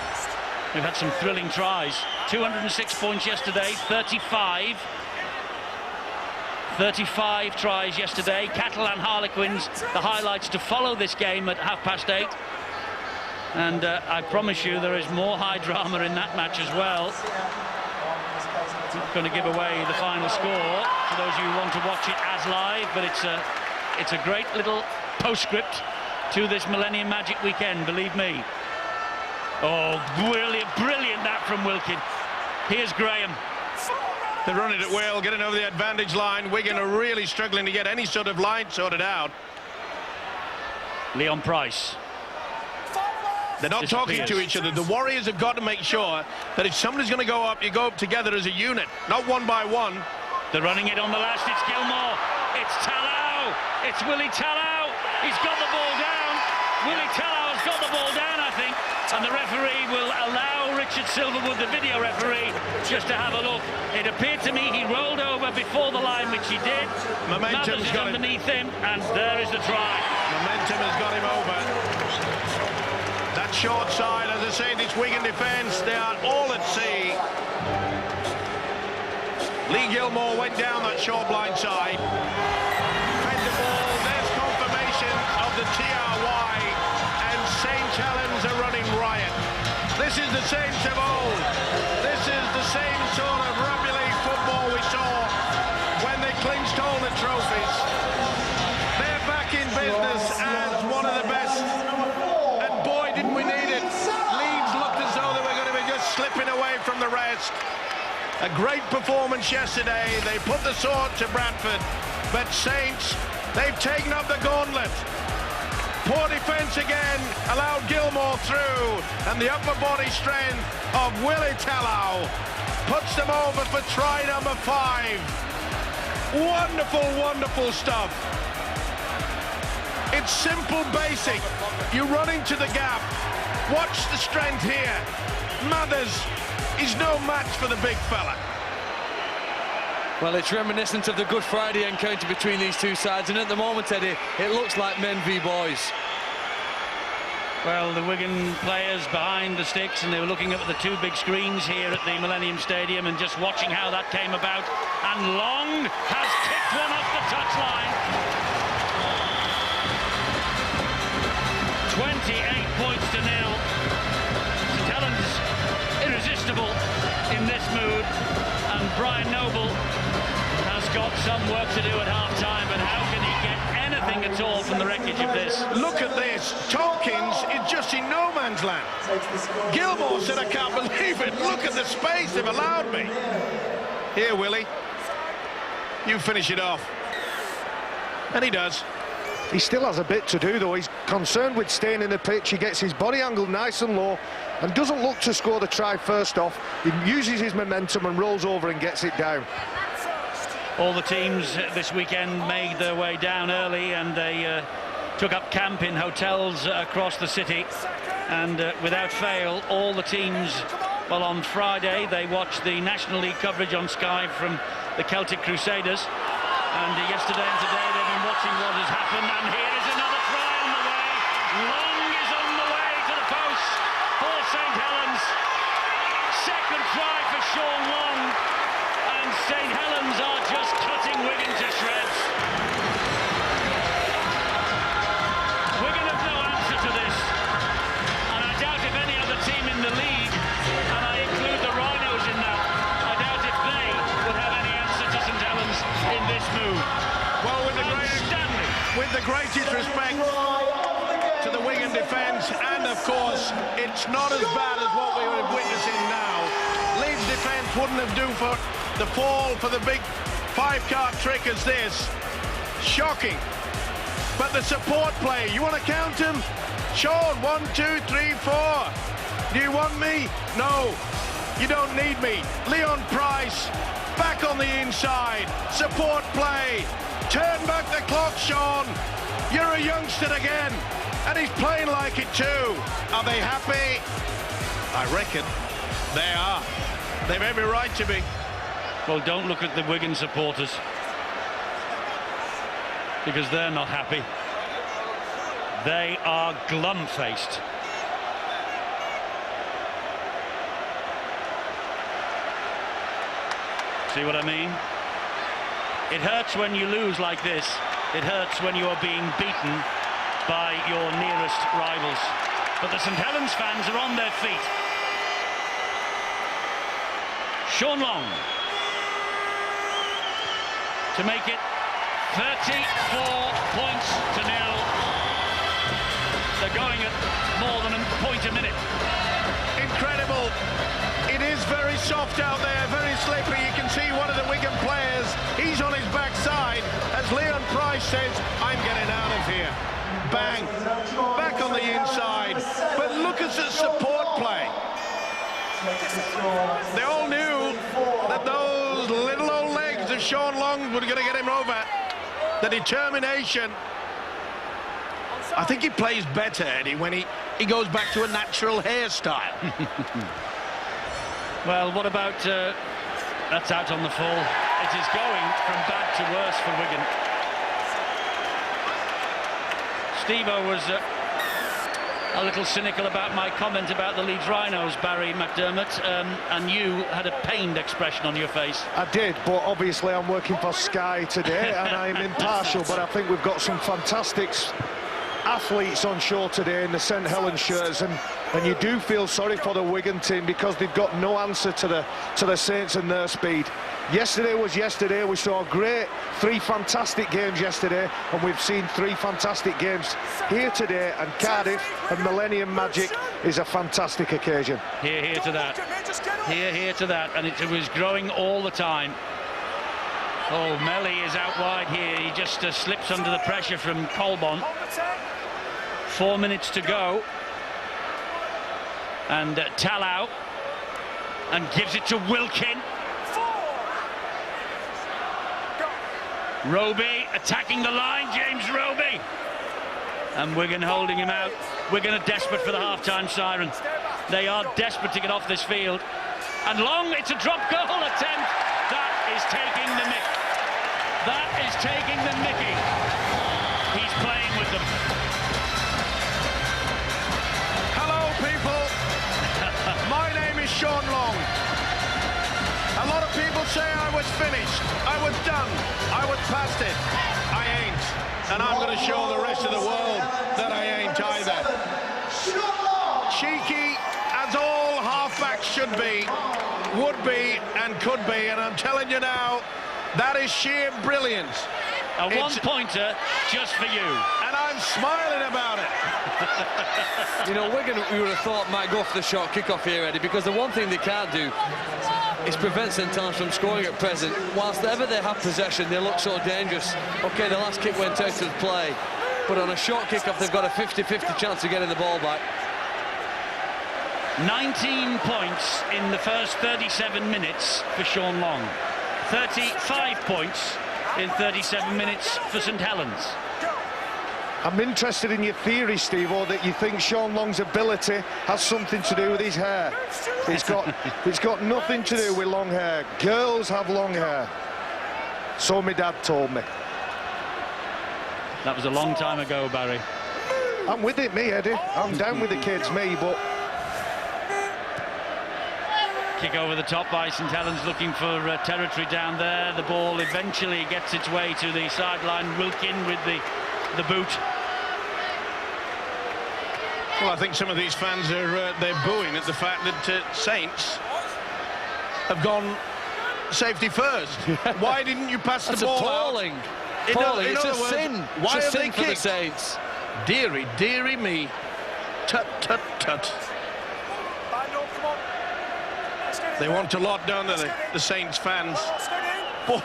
we've had some thrilling tries. 206 points yesterday, 35 tries yesterday. Cattle and Harlequins, the highlights to follow this game at 8:30. And I promise you there is more high drama in that match as well. I'm not going to give away the final score for those of you who want to watch it as live, but it's It's a great little postscript to this Millennium Magic weekend, believe me. Oh, brilliant that from Wilkin. Here's Graham. They're running it well, getting over the advantage line. Wigan are really struggling to get any sort of line sorted out. Leon Price. They're not talking to each other. The Warriors have got to make sure that if somebody's going to go up, you go up together as a unit, not one by one. They're running it on the last. It's Gilmore. It's Talau. It's Willie Talau. He's got the ball down. Willie Talau has got the ball down, I think. And the referee will allow Richard Silverwood, the video referee, just to have a look. It appeared to me he rolled over before the line, which he did. Momentum's got him underneath him, and there is the try. Momentum has got him over. That short side, as I say, this Wigan defence, they are all at sea. Lee Gilmore went down that short blind side. Fed the ball, there's confirmation of the TRY, and St. Helens are running riot. This is the Saints of old. This is the same sort of rugby league football we saw when they clinched all the trophies. They're back in business as one of the best, and boy didn't we need it. Leeds looked as though they were going to be just slipping away from the rest. A great performance yesterday. They put the sword to Bradford, but Saints, they've taken up the gauntlet. Poor defence again, allowed Gilmore through, and the upper body strength of Willie Talau puts them over for try number 5. Wonderful, wonderful stuff. It's simple, basic. You run into the gap. Watch the strength here. Mathers is no match for the big fella. Well, it's reminiscent of the Good Friday encounter between these two sides, and at the moment, Eddie, it looks like men v boys. Well, the Wigan players behind the sticks, and they were looking up at the two big screens here at the Millennium Stadium and just watching how that came about. And Long has kicked one off the touchline. 28 points to nil. St Helens irresistible in this mood, and Brian Noble has got some work to do at half-time, but how can he get anything at all from the wreckage of this? Look at this. Tompkins is just in no man's land. Gilmore said, I can't believe it. Look at the space they've allowed me. Here, Willie, you finish it off. And he does. He still has a bit to do, though. He's concerned with staying in the pitch. He gets his body angled nice and low and doesn't look to score the try first off. He uses his momentum and rolls over and gets it down. All the teams this weekend made their way down early, and they took up camp in hotels across the city. And without fail, all the teams, well, on Friday, they watched the National League coverage on Sky from the Celtic Crusaders. And yesterday and today, they've been watching what has happened. And here is another try on the way. Long is on the way to the post for St Helens. Second try for Sean Long. And St Helens are just cutting Wigan to shreds. Wigan have no answer to this. And I doubt if any other team in the league, and I include the Rhinos in that, I doubt if they would have any answer to St Helens in this move. Well, with the greatest respect to the Wigan defence, and of course, it's not as bad as what we are witnessing now. Leeds defence wouldn't have done for the fall for the big 5-card trick as this. Shocking. But the support play, you want to count them? Sean, 1, 2, 3, 4. Do you want me? No, you don't need me. Leon Price, back on the inside. Support play. Turn back the clock, Sean. You're a youngster again, and he's playing like it too. Are they happy? I reckon they are. They've every right to be. Well, don't look at the Wigan supporters, because they're not happy. They are glum-faced. See what I mean? It hurts when you lose like this. It hurts when you are being beaten by your nearest rivals. But the St Helens fans are on their feet. Sean Long to make it points to nil. They're going at more than a point a minute. Incredible. It is very soft out there, very slippery. You can see one of the Wigan players, he's on his backside as Leon Price says, I'm getting out of here. Bang, back on the inside. But look at the support play. They all knew that those little old legs of Sean Long were going to get him over. The determination. I think he plays better, Eddie, when he goes back to a natural hairstyle. Well, what about... that's out on the full. It is going from bad to worse for Wigan. Steve-O was a little cynical about my comment about the Leeds Rhinos, Barry McDermott, and you had a pained expression on your face. I did, but obviously I'm working for Sky today and I'm impartial, but I think we've got some fantastic athletes on show today in the St Helens shirts, and you do feel sorry for the Wigan team because they've got no answer to the Saints and their speed. Yesterday was yesterday. We saw three fantastic games yesterday, and we've seen three fantastic games here today, and Cardiff and Millennium Magic is a fantastic occasion. Here to that. Here to that, and it was growing all the time. Oh, Melly is out wide here. He just slips under the pressure from Colbon. 4 minutes to go. And Talau. And gives it to Wilkin. Roby attacking the line. James Roby. And Wigan holding him out. Wigan are desperate for the half-time siren. They are desperate to get off this field. And Long, it's a drop goal attempt. That is taking the mick. That is taking the mickey. He's playing with them. Hello, people. My name is Sean Long. A lot of people say I was finished, I was done, I was past it. I ain't. And I'm going to show the rest of the world that I ain't either. Cheeky, as all halfbacks should be, would be and could be, and I'm telling you now, that is sheer brilliance. A one-pointer just for you. And I'm smiling about it. You know, Wigan, we would have thought, might go for the short kick-off here, Eddie, because the one thing they can't do is prevent St Helens from scoring at present. Whilst ever they have possession, they look so dangerous. OK, the last kick went out of play, but on a short kick-off, they've got a 50-50 chance of getting the ball back. 19 points in the first 37 minutes for Sean Long. 35 points in 37 minutes for St Helens. I'm interested in your theory, Steve-O, that you think Sean Long's ability has something to do with his hair. It's got nothing to do with long hair. Girls have long hair. So my dad told me. That was a long time ago, Barry. I'm with it, me, Eddie. I'm down with the kids, me, but... Kick over the top by St Helens, looking for territory down there. The ball eventually gets its way to the sideline. Wilkin with the boot. Well, I think some of these fans are they're booing at the fact that Saints have gone safety first. Why didn't you pass the ball appalling. out? Appalling. In It's a other words, sin. Why it's a have they sin for the kicked? Saints. Deary, deary me. Tut, tut, tut. They want a lot, don't they, the Saints fans? Boy,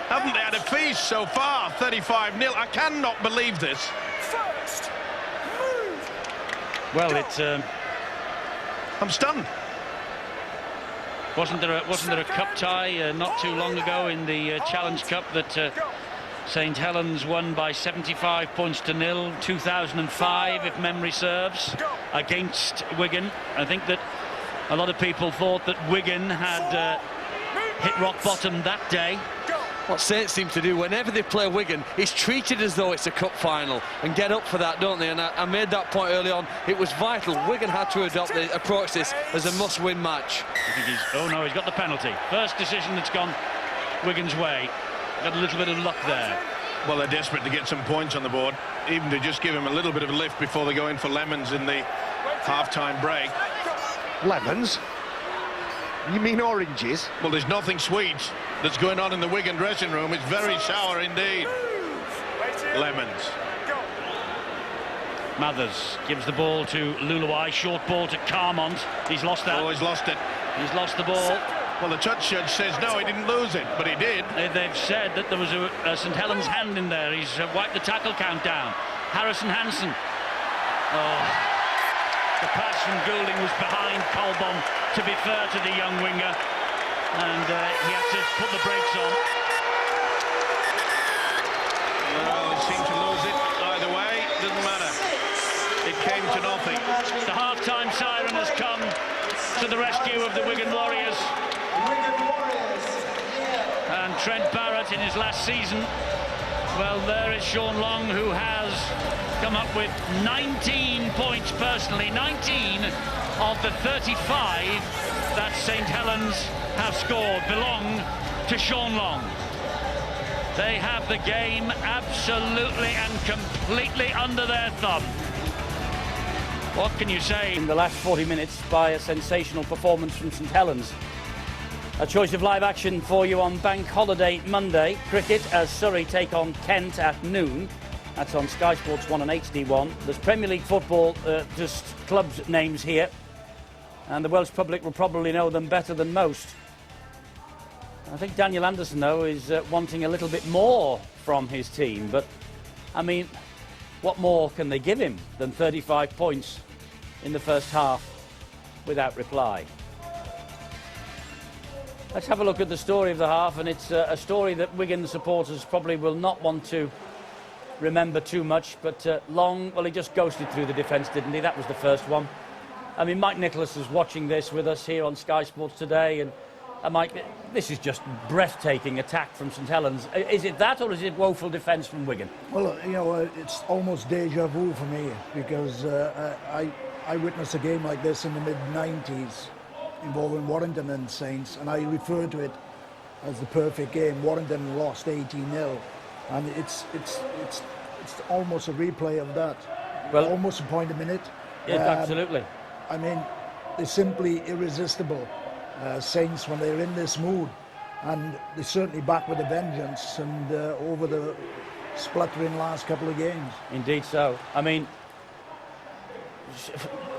haven't they had a feast so far? 35-0. I cannot believe this. Well, it's... I'm stunned. Wasn't there a cup tie not too long ago in the Challenge Cup that St Helens won by 75 points to nil, 2005, if memory serves, against Wigan? I think that a lot of people thought that Wigan had hit rock bottom that day. What Saints seem to do whenever they play Wigan is treat it as though it's a cup final and get up for that, don't they? And I made that point early on. It was vital. Wigan had to approach this as a must-win match. I think he's got the penalty. First decision that's gone Wigan's way. Got a little bit of luck there. Well, they're desperate to get some points on the board, even to just give him a little bit of a lift before they go in for lemons in the half-time break. Lemons? You mean oranges? Well, there's nothing sweet that's going on in the Wigan dressing room. It's very sour indeed. lemons. Mathers gives the ball to Luluai, short ball to Carmont. He's lost that. Oh, he's lost it. He's lost the ball. Well, the judge says no, he didn't lose it, but he did. They've said that there was a St Helens hand in there. He's wiped the tackle count down. Harrison Hansen. Oh, the pass from Goulding was behind Colbom, to be fair to the young winger, and he had to put the brakes on. Well, they seem to lose it either way. Doesn't matter. It came to nothing. The half-time siren has come to the rescue of the Wigan Warriors. And Trent Barrett in his last season, well, there is Sean Long, who has come up with 19 points personally. 19 of the 35 that St Helens have scored belong to Sean Long. They have the game absolutely and completely under their thumb. What can you say in the last 40 minutes by a sensational performance from St Helens? A choice of live action for you on Bank Holiday Monday. Cricket as Surrey take on Kent at noon. That's on Sky Sports 1 and HD1. There's Premier League football, just clubs' names here. And the Welsh public will probably know them better than most. I think Daniel Anderson, though, is wanting a little bit more from his team. But, I mean, what more can they give him than 35 points in the first half without reply? Let's have a look at the story of the half, and it's a story that Wigan supporters probably will not want to remember too much, but Long, well, he just ghosted through the defence, didn't he? That was the first one. I mean, Mike Nicholas is watching this with us here on Sky Sports today, and Mike, this is just breathtaking attack from St Helens. Is it that, or is it woeful defence from Wigan? Well, you know, it's almost deja vu for me, because I witnessed a game like this in the mid-90s involving Warrington and Saints, and I refer to it as the perfect game. Warrington lost 18-0, and it's almost a replay of that. Well, almost a point a minute. Absolutely. I mean, they're simply irresistible, Saints, when they're in this mood, and they're certainly back with a vengeance, and over the spluttering last couple of games. Indeed so. I mean,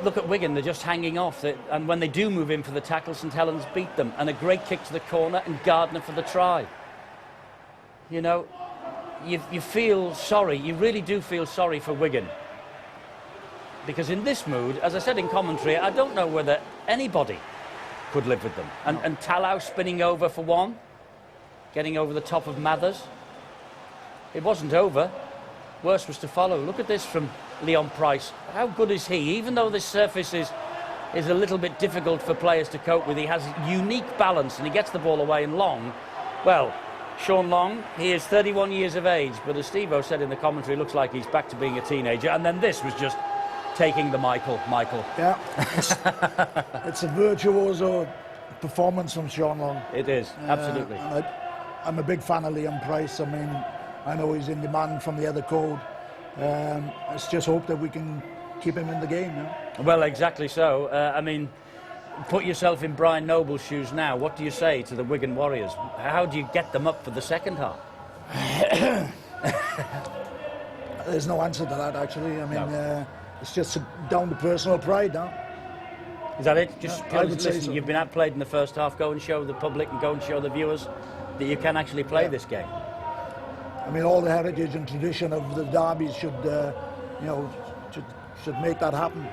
look at Wigan, they're just hanging off. And when they do move in for the tackle, St Helens beat them. And a great kick to the corner, and Gardner for the try. You know, you feel sorry, you really do feel sorry for Wigan. Because in this mood, as I said in commentary, I don't know whether anybody could live with them. And Talau spinning over for one, getting over the top of Mathers. It wasn't over. Worse was to follow. Look at this from Leon Price. How good is he? Even though this surface is a little bit difficult for players to cope with, he has unique balance and he gets the ball away. And Long, well, Sean Long, he is 31 years of age, but as Steve-O said in the commentary, looks like he's back to being a teenager. And then this was just taking the Michael. Yeah, it's a virtuoso performance from Sean Long. It is, absolutely. I'm a big fan of Leon Price. I mean, I know he's in demand from the other code. Let's just hope that we can keep him in the game. You know? Well, exactly so. I mean, put yourself in Brian Noble's shoes now. What do you say to the Wigan Warriors? How do you get them up for the second half? There's no answer to that, actually. I mean, it's just down to personal pride now. Is that it? Just I would say so. You've been outplayed in the first half. Go and show the public and go and show the viewers that you can actually play this game. I mean, all the heritage and tradition of the derbies should make that happen.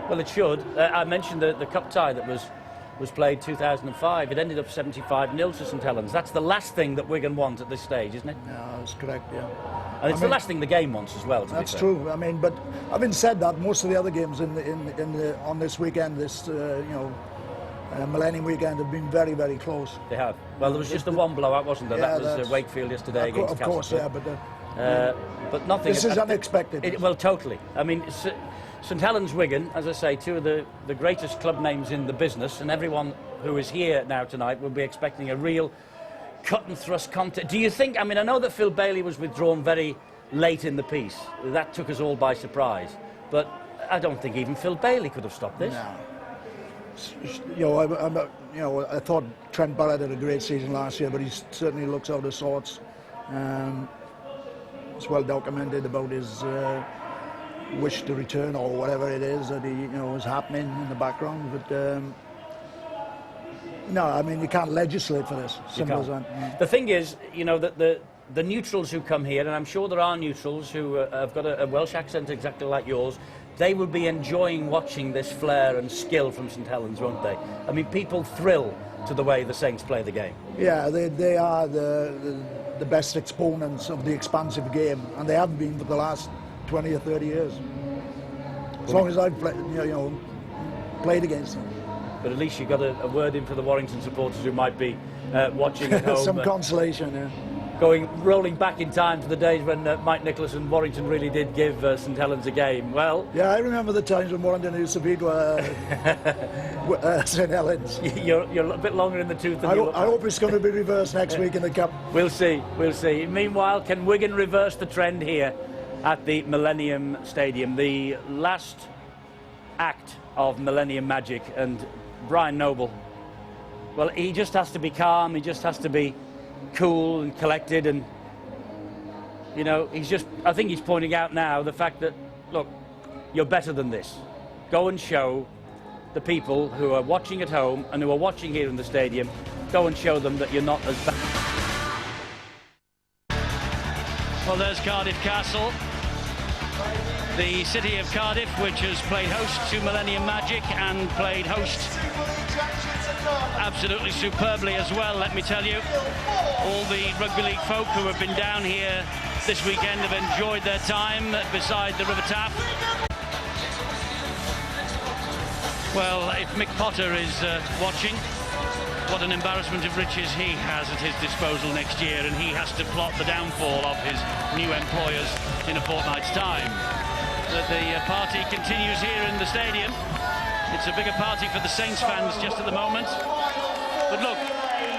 Well, it should. I mentioned the cup tie that was played 2005. It ended up 75-0 to St Helens. That's the last thing that Wigan want at this stage, isn't it? Yeah, that's correct. Yeah. And it's the last thing the game wants as well. That's true. I mean, but having said that, most of the other games on this weekend, Millennium Weekend, have been very, very close. They have. Well, there was just the one blowout, wasn't there? Yeah, that was Wakefield yesterday against Castleford. Of course, yeah, but nothing. This is unexpected. Well, totally. I mean, St Helens, Wigan, as I say, two of the greatest club names in the business, and everyone who is here now tonight will be expecting a real cut and thrust contest. Do you think? I mean, I know that Phil Bailey was withdrawn very late in the piece. That took us all by surprise. But I don't think even Phil Bailey could have stopped this. No. I thought Trent Barrett had a great season last year, but he certainly looks out of sorts. it's well documented about his wish to return or whatever it is that is happening in the background. But no, I mean, you can't legislate for this. Simple as that. The thing is, that the neutrals who come here, and I'm sure there are neutrals who have got a Welsh accent exactly like yours, they will be enjoying watching this flair and skill from St Helens, won't they? I mean, people thrill to the way the Saints play the game. Yeah, they are the best exponents of the expansive game, and they have been for the last 20 or 30 years. As long as I've played against them. But at least you got a word in for the Warrington supporters who might be watching at home. Some consolation, yeah. Rolling back in time to the days when Mike Nicholas and Warrington really did give St Helens a game. Well, yeah, I remember the times when Warrington used to beat St Helens. You're a bit longer in the tooth than I hope it's going to be reversed next week in the Cup. We'll see. Meanwhile, can Wigan reverse the trend here at the Millennium Stadium? The last act of Millennium Magic, and Brian Noble, well, he just has to be calm, he just has to be cool and collected, and I think he's pointing out now the fact that, look, you're better than this. Go and show the people who are watching at home and who are watching here in the stadium, go and show them that you're not as bad. Well, there's Cardiff Castle, the city of Cardiff, which has played host to Millennium Magic and played host absolutely superbly as well, let me tell you. All the rugby league folk who have been down here this weekend have enjoyed their time beside the River Taff. Well, if Mick Potter is watching, what an embarrassment of riches he has at his disposal next year, and he has to plot the downfall of his new employers in a fortnight's time. That the party continues here in the stadium. It's a bigger party for the Saints fans just at the moment. But look,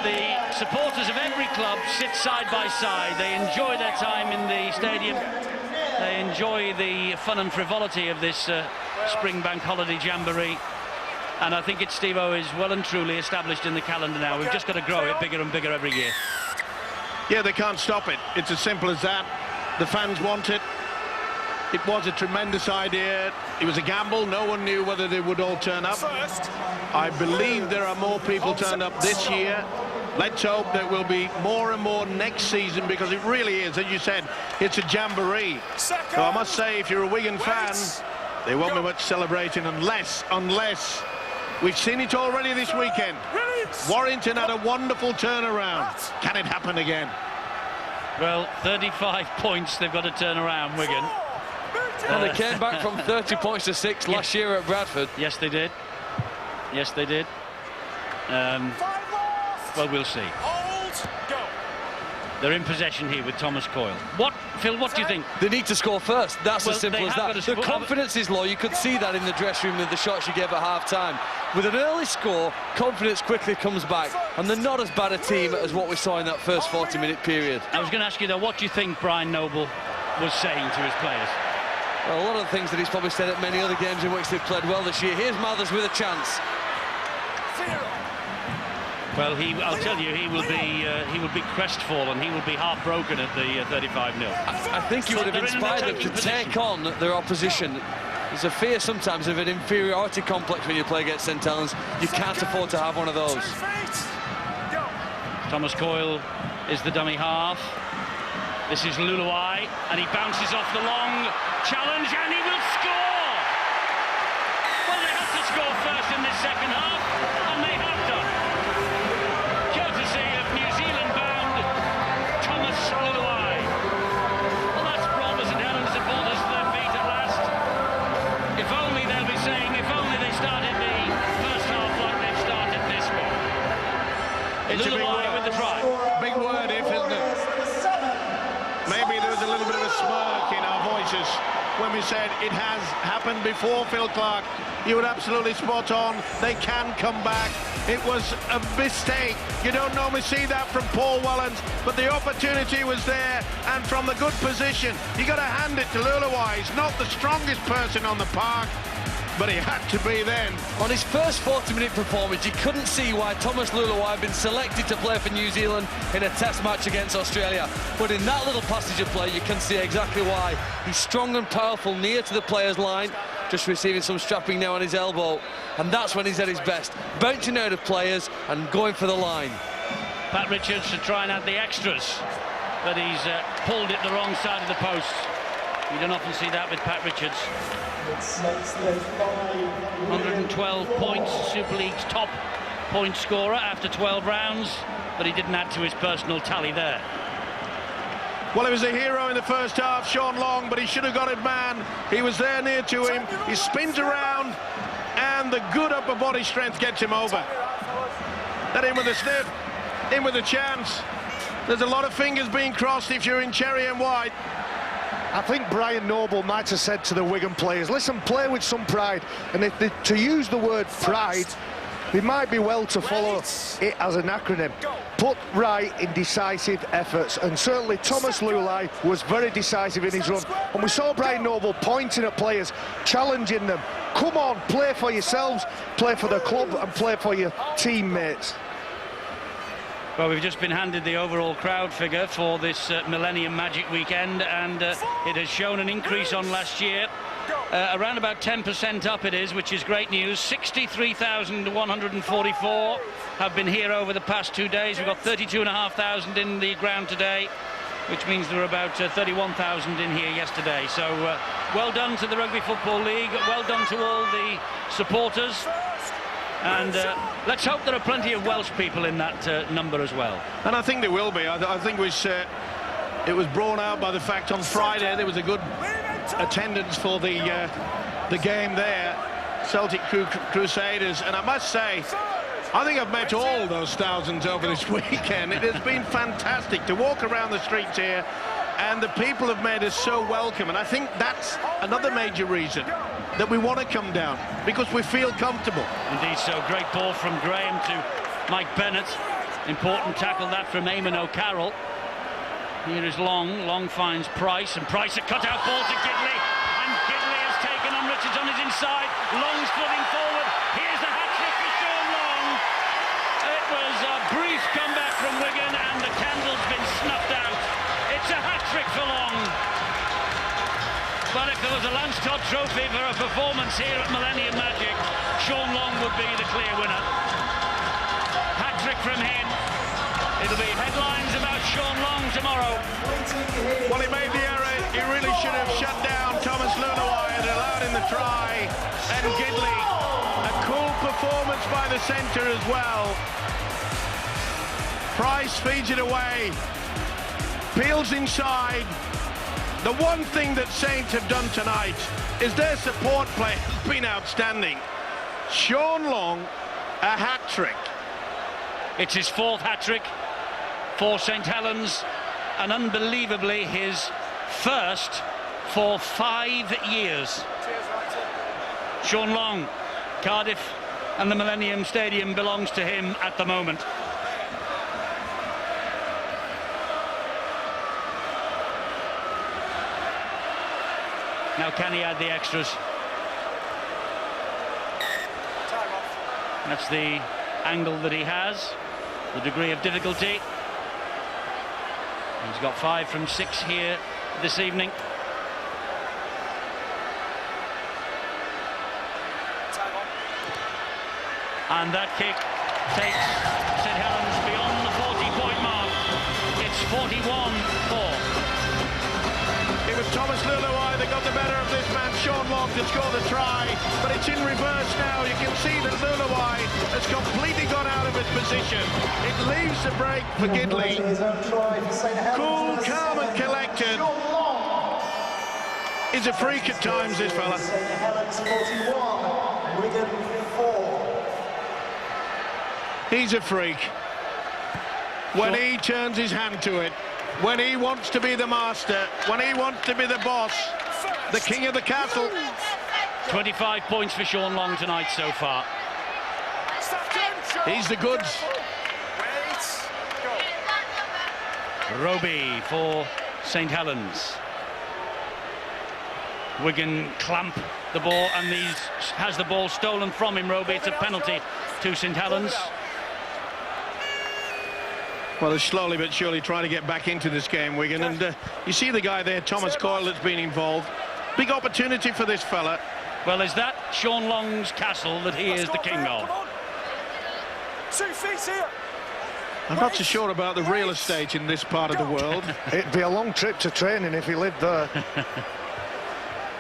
the supporters of every club sit side by side. They enjoy their time in the stadium. They enjoy the fun and frivolity of this spring bank holiday jamboree. And I think Steve-O is well and truly established in the calendar now. We've just got to grow it bigger and bigger every year. Yeah, they can't stop it. It's as simple as that. The fans want it. It was a tremendous idea. It was a gamble. No one knew whether they would all turn up. I believe there are more people turned up this year. Let's hope there will be more and more next season, because it really is, as you said, it's a jamboree. So I must say, if you're a Wigan fan, there won't be much celebrating unless we've seen it already this weekend. Warrington had a wonderful turnaround. Can it happen again? Well, 35 points they've got to turn around, Wigan. Well, they came back from 30 points to 6 last year at Bradford. Yes, they did. Yes, they did. Well, we'll see. They're in possession here with Thomas Coyle. Phil, what do you think? They need to score first. That's as simple as that. The score. confidence is low. You could see that in the dressing room with the shots you gave at half-time. With an early score, confidence quickly comes back, and they're not as bad a team as what we saw in that first 40-minute period. I was going to ask you, though, what do you think Brian Noble was saying to his players? Well, a lot of the things that he's probably said at many other games in which they've played well this year. Here's Mathers with a chance. Well, I'll tell you, he will be crestfallen. He will be heartbroken at the 35-0. I think he would have inspired them to take on their opposition. There's a fear sometimes of an inferiority complex when you play against St Helens. You can't afford to have one of those. Thomas Coyle is the dummy half. This is Luluai, and he bounces off the long challenge, and he will score! Well, they have to score first in this second half, and they have done. Courtesy of New Zealand-bound Thomas Luluai. Well, that's brought the St Helens supporters to their feet at last. If only they'll be saying, if only they started the first half like they've started this one. It's Luluai with the try. Big word, if, isn't it? Maybe there was a little bit of a smirk in our voices when we said it has happened before, Phil Clark. You were absolutely spot on. They can come back. It was a mistake. You don't normally see that from Paul Wellens, but the opportunity was there, and from the good position, you got to hand it to Luluai. He's not the strongest person on the park, but he had to be then. On his first 40-minute performance, you couldn't see why Thomas Luluai had been selected to play for New Zealand in a test match against Australia. But in that little passage of play, you can see exactly why. He's strong and powerful near to the player's line, just receiving some strapping now on his elbow. And that's when he's at his best, bouncing out of players and going for the line. Pat Richards to try and add the extras, but he's pulled it the wrong side of the post. You don't often see that with Pat Richards. 112 points, Super League's top point scorer after 12 rounds, but he didn't add to his personal tally there. Well, he was a hero in the first half, Sean Long, but he should have got it, man. He was there near to him. He spins around, and the good upper body strength gets him over. That in with a sniff, in with a chance. There's a lot of fingers being crossed if you're in cherry and white. I think Brian Noble might have said to the Wigan players, listen, play with some pride. And if they, to use the word pride, they might be well to follow it as an acronym. Put right in decisive efforts. And certainly Thomas Luluai was very decisive in his run. And we saw Brian Noble pointing at players, challenging them. Come on, play for yourselves, play for the club and play for your teammates. Well, we've just been handed the overall crowd figure for this Millennium Magic weekend, and it has shown an increase on last year. Around about 10% up it is, which is great news. 63,144 have been here over the past 2 days. We've got 32,500 in the ground today, which means there were about 31,000 in here yesterday. So well done to the Rugby Football League, well done to all the supporters. And let's hope there are plenty of Welsh people in that number as well. And I think there will be. I think it was brought out by the fact on Friday there was a good attendance for the game there, Celtic Crusaders. And I must say, I think I've met all those thousands over this weekend. It has been fantastic to walk around the streets here, and the people have made us so welcome. And I think that's another major reason that we want to come down, because we feel comfortable. Indeed so. Great ball from Graham to Mike Bennett. Important tackle that from Eamon O'Carroll. Here is Long. Long finds Price, and Price a cut-out ball to Gidley. And Gidley has taken on Richards on his inside. Long's footing forward. Here's the hat-trick for Sean Long. It was a brief comeback from Wigan, and the candle's been snuffed out. It's a hat-trick for Long. But if there was a Lance Todd Trophy for a performance here at Millennium Magic, Sean Long would be the clear winner. Hat-trick from him. It'll be headlines about Sean Long tomorrow. Well, he made the error. He really should have shut down Thomas Luluai and allowed him the try. And Gidley, a cool performance by the centre as well. Price feeds it away. Peels inside. The one thing that Saints have done tonight is their support play has been outstanding. Sean Long, a hat-trick. It's his fourth hat-trick for St Helens, and unbelievably his first for 5 years. Sean Long, Cardiff and the Millennium Stadium belongs to him at the moment. Now can he add the extras? That's the angle that he has, the degree of difficulty. He's got 5 from 6 here this evening. And that kick takes St Helens beyond the 40-point mark. It's 41-4. It was Thomas Luluai that got the better of this man, Sean Long, to score the try. But it's in reverse now. You can see that Luluai has completely gone out of his position. It leaves the break for Gidley. Cool, calm and collected. He's a freak at times, this fella. He's a freak. When he turns his hand to it, when he wants to be the master, when he wants to be the boss, the king of the castle. 25 points for Sean Long tonight so far. He's the goods. Roby for St Helens. Wigan clamp the ball, and has the ball stolen from him, Roby. It's a penalty to St Helens. Well, they're slowly but surely trying to get back into this game, Wigan. And you see the guy there, Thomas Coyle, that's been involved. Big opportunity for this fella. Well, is that Sean Long's castle that he is the king of? 2 feet here. I'm not so sure about the real estate in this part of the world. It'd be a long trip to training if he lived there.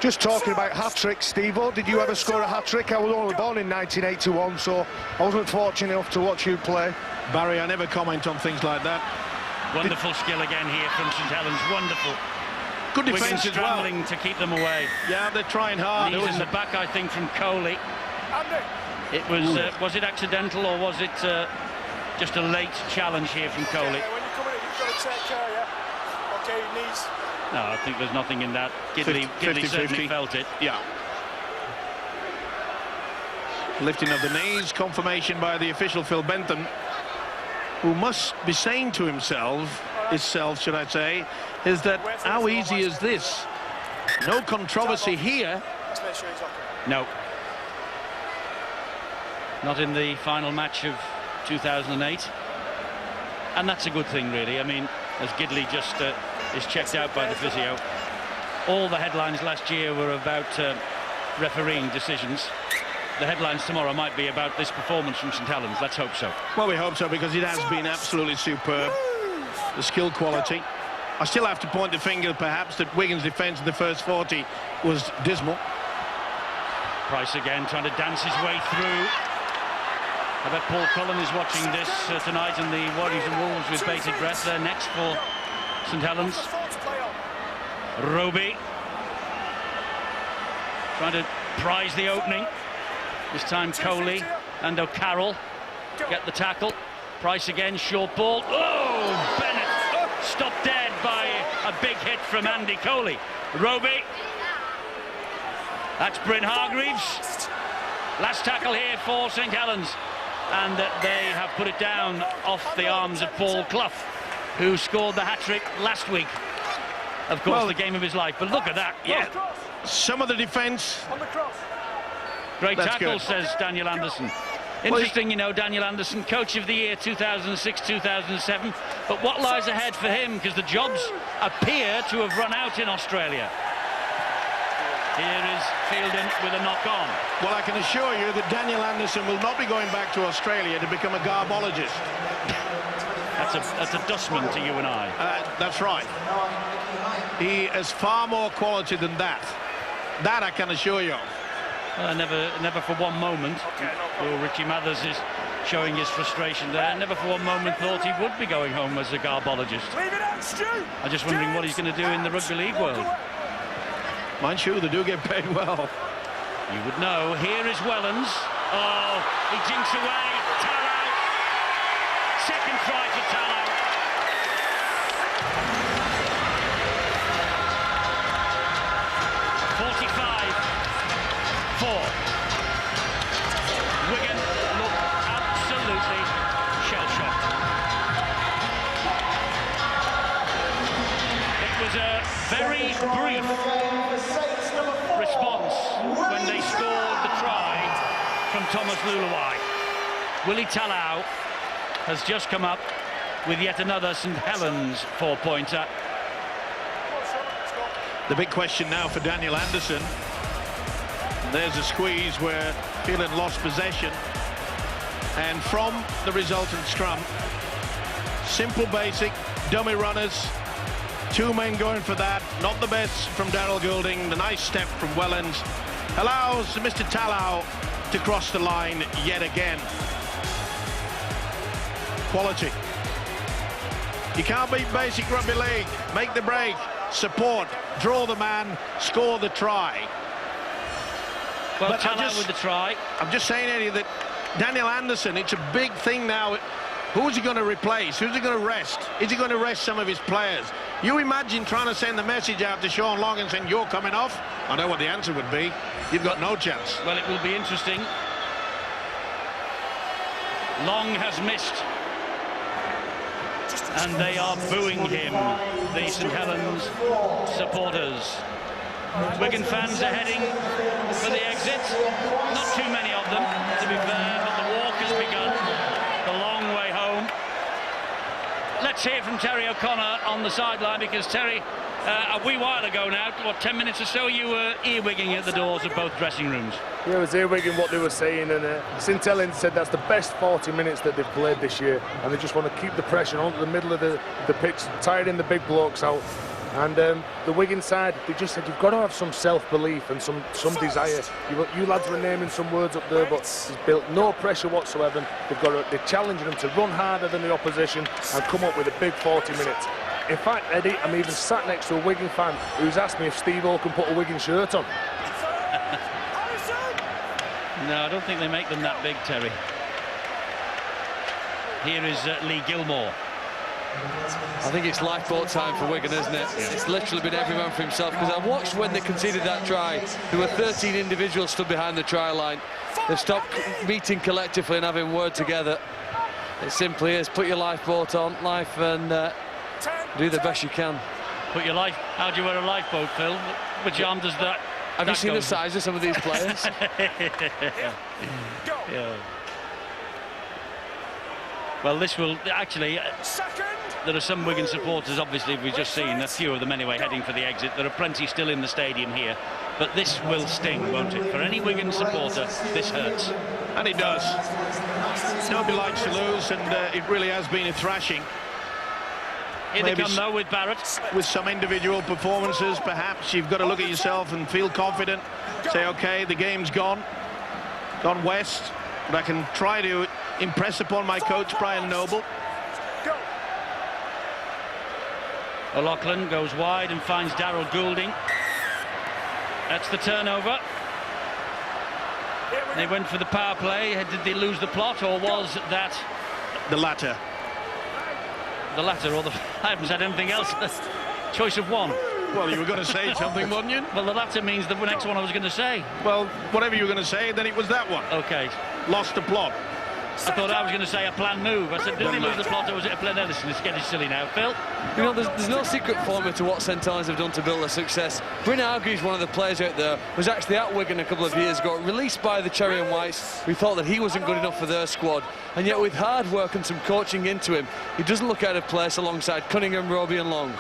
Just talking about hat-tricks, Steve-O, did you ever score a hat-trick? I was only born in 1981, so I wasn't fortunate enough to watch you play. Barry, I never comment on things like that. Wonderful skill again here from St Helens. Wonderful. Good Wigan defence as well. scrambling to keep them away. Yeah, they're trying hard. Knees in the back, I think, from Coley. It was it accidental, or was it just a late challenge here from Coley? Yeah, when you come in, you've got to take care, yeah? Okay, knees. No, I think there's nothing in that. Gidley certainly felt it. Yeah. Lifting of the knees, confirmation by the official Phil Bentham, who must be saying to himself, should I say, is that how easy is this? No controversy here. Let's make sure he's okay. No. Not in the final match of 2008. And that's a good thing, really. I mean, as Gidley just is checked out by the physio. All the headlines last year were about refereeing decisions. The headlines tomorrow might be about this performance from St Helens. Let's hope so. Well, we hope so, because it has been absolutely superb. The skill quality. I still have to point the finger, perhaps, that Wigan's defence in the first 40 was dismal. Price again trying to dance his way through. I bet Paul Cullen is watching this tonight, and the Warriors and Wolves with bated breath. They're next for St Helens. Roby trying to prize the opening. This time Coley and O'Carroll get the tackle. Price again, short ball. Oh, Bennett stopped dead by a big hit from Andy Coley. Roby. That's Bryn Hargreaves. Last tackle here for St Helens. And they have put it down off the arms of Paul Clough, who scored the hat-trick last week. Of course, the game of his life. But look at that. Yeah. Some of the defence. Great That's tackle, good. says Daniel Anderson. Interesting, you know, Daniel Anderson, Coach of the Year 2006-2007. But what lies ahead for him? Because the jobs appear to have run out in Australia. Here is Fielden with a knock-on. Well, I can assure you that Daniel Anderson will not be going back to Australia to become a garbologist. That's a dustman to you and I. That's right. He has far more quality than that. That I can assure you. Never for one moment. Oh, Richie Mathers is showing his frustration there. Never for one moment thought he would be going home as a garbologist. Leave it out, Stu. I'm just wondering what he's going to do in the rugby league world. Mind you, they do get paid well. You would know. Here is Wellens. Oh, he jinks away. Tallow. Second try for Tallow. Wigan look absolutely shell-shocked. It was a very brief response when they scored the try from Thomas Luluai. Willie Tallow has just come up with yet another St Helens four-pointer. The big question now for Daniel Anderson. There's a squeeze where Phelan lost possession, and from the resultant scrum, simple basic dummy runners, two men going for that, not the best from Darryl Goulding. The nice step from Wellens allows Mr. Tallow to cross the line yet again. Quality. You can't beat basic rugby league. Make the break, support, draw the man, score the try. Well, Tallow with the try. I'm just saying, Eddie, that Daniel Anderson, it's a big thing now. Who's he going to replace? Who's he going to rest? Is he going to rest some of his players? You imagine trying to send the message out to Sean Long and saying, you're coming off? I know what the answer would be. You've got no chance. Well, it will be interesting. Long has missed. And they are booing him, the St Helens supporters. Wigan fans are heading for the exit. Not too many of them, to be fair, but the walk has begun. The long way home. Let's hear from Terry O'Connor on the sideline, because Terry, a wee while ago now, what, 10 minutes or so, you were earwigging at the doors of both dressing rooms. Yeah, I was earwigging what they were saying, and St Helens said that's the best 40 minutes that they've played this year, and they just want to keep the pressure onto the middle of the pitch, tiring the big blokes out. And the Wigan side, they just said, you've got to have some self-belief and some desire. You lads were naming some words up there, but it's built no pressure whatsoever. They're challenging them to run harder than the opposition and come up with a big 40 minutes. In fact, Eddie, I'm even sat next to a Wigan fan who's asked me if Steve-O can put a Wigan shirt on. No, I don't think they make them that big, Terry. Here is Lee Gilmore. I think it's lifeboat time for Wigan, isn't it? Yeah. It's literally been every man for himself, because I watched when they conceded that try. There were 13 individuals stood behind the try line. They've stopped meeting collectively and having word together. It simply is, put your lifeboat on, and do the best you can. Put your life... How do you wear a lifeboat, Phil? Which arm does that... Have you seen the size of some of these players? Yeah. Well, this will actually... there are some Wigan supporters, obviously, we've just seen, a few of them anyway, heading for the exit. There are plenty still in the stadium here. But this will sting, won't it? For any Wigan supporter, this hurts. And it does. Nobody likes to lose, and it really has been a thrashing. Here they come, though, with Barrett. With some individual performances, perhaps you've got to look at yourself and feel confident. Say, OK, the game's gone west, but I can try to impress upon my coach, Brian Noble. O'Loughlin goes wide and finds Darryl Goulding. That's the turnover. They went for the power play. Did they lose the plot, or was that... The latter. The latter, or the... I haven't said anything else. Choice of one. Well, you were going to say something, weren't you? Well, the latter means the next one I was going to say. Well, whatever you were going to say, then it was that one. OK. Lost the plot. I thought I was going to say a planned move. I said, did they lose the plot, or was it a planned? Listen, it's getting silly now. Phil? You know, there's no secret formula to what St Helens have done to build their success. Bryn Hargreaves, one of the players out there, was actually at Wigan a couple of years ago, released by the Cherry and Whites. We thought that he wasn't good enough for their squad. And yet, with hard work and some coaching into him, he doesn't look out of place alongside Cunningham, Roby and Long.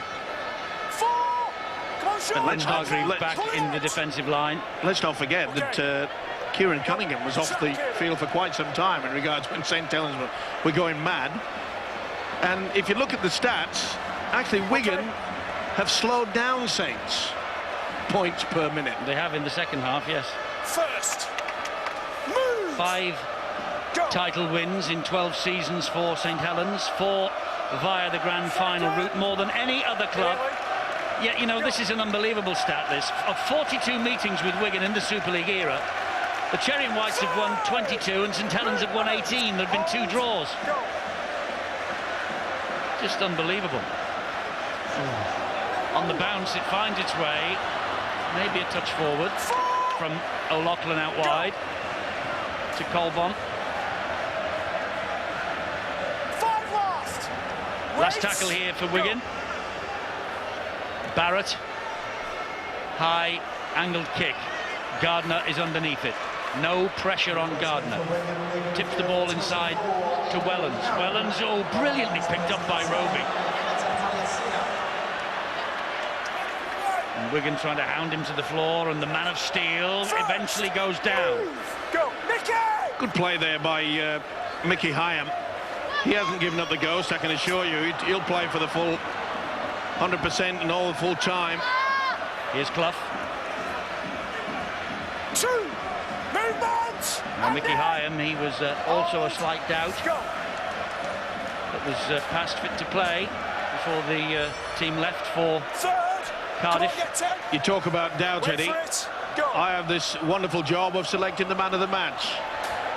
And then Hargreaves back in the defensive line. Let's not forget that Kieran Cunningham was off the field for quite some time in regards when St Helens were going mad. And if you look at the stats, actually Wigan have slowed down Saints points per minute. They have in the second half, yes. First move. 5 title wins in 12 seasons for St Helens, 4 via the grand final route, more than any other club. Yet, you know, this is an unbelievable stat, this. Of 42 meetings with Wigan in the Super League era, the Cherry and Whites have won 22 and St Helens have won 18. There have been 2 draws. Just unbelievable. On the bounce, it finds its way. Maybe a touch forward from O'Loughlin out wide to Colbon. 5 Last tackle here for Wigan. Barrett. High angled kick. Gardner is underneath it. No pressure on Gardner. Tips the ball inside to Wellens. Wellens, oh, brilliantly picked up by Roby. And Wigan trying to hound him to the floor, and the man of steel eventually goes down. Go, Mickey! Good play there by Mickey Hyam. He hasn't given up the ghost, I can assure you. He'll play for the full 100% and all the full time. Here's Clough. 2 movements. Now Mickey Hyam, he was also a slight doubt, but was past fit to play before the team left for Cardiff. You talk about doubt, Eddie. I have this wonderful job of selecting the man of the match.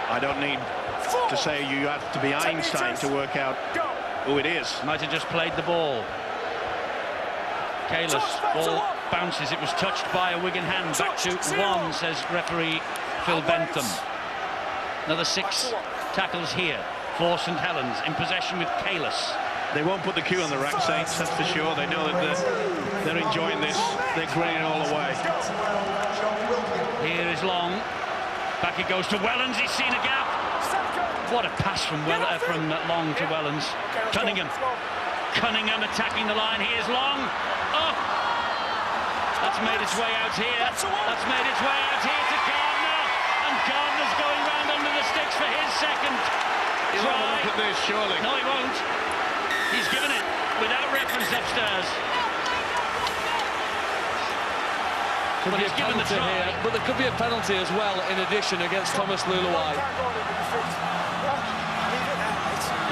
I don't need to say you have to be Einstein to work out who it is. Might have just played the ball. Kalis, ball bounces. It was touched by a Wigan hand. Back to 1, says referee Phil Bentham. Another 6 tackles here for St Helens, in possession with Kalis. They won't put the cue on the rack, Saints, that's for sure. They know that they're enjoying this. They're grinning all the way. Here is Long. Back it goes to Wellens. He's seen a gap. What a pass from Long to Wellens. Cunningham attacking the line. Here's Long. Oh, that's made its way out here. That's made its way out here to Gardner. And Gardner's going round under the sticks for his second He'll have a look at this, surely. No, he won't. He's given it without reference upstairs. But he's given the try. Here, but there could be a penalty as well, in addition, against Thomas Luluai.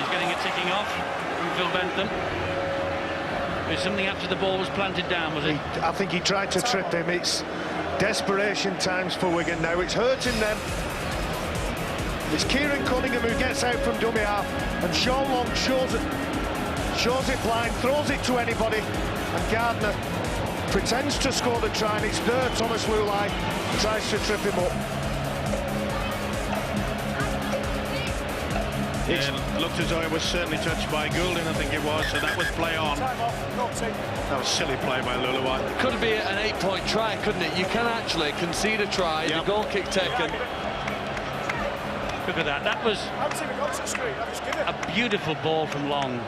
He's getting a ticking off from Phil Bentham. There's something after the ball was planted down, was it? I think he tried to trip him. It's desperation times for Wigan now. It's hurting them. It's Kieran Cunningham who gets out from dummy half, and Sean Long shows it blind, throws it to anybody, and Gardner pretends to score the try, and it's there. Thomas Luluai tries to trip him up. It looked as though it was certainly touched by Goulding, I think it was, so that was play on. That was silly play by Luluai. It could be an 8-point try, couldn't it? You can actually concede a try, the goal kick taken. Look at that. That was a beautiful ball from Long.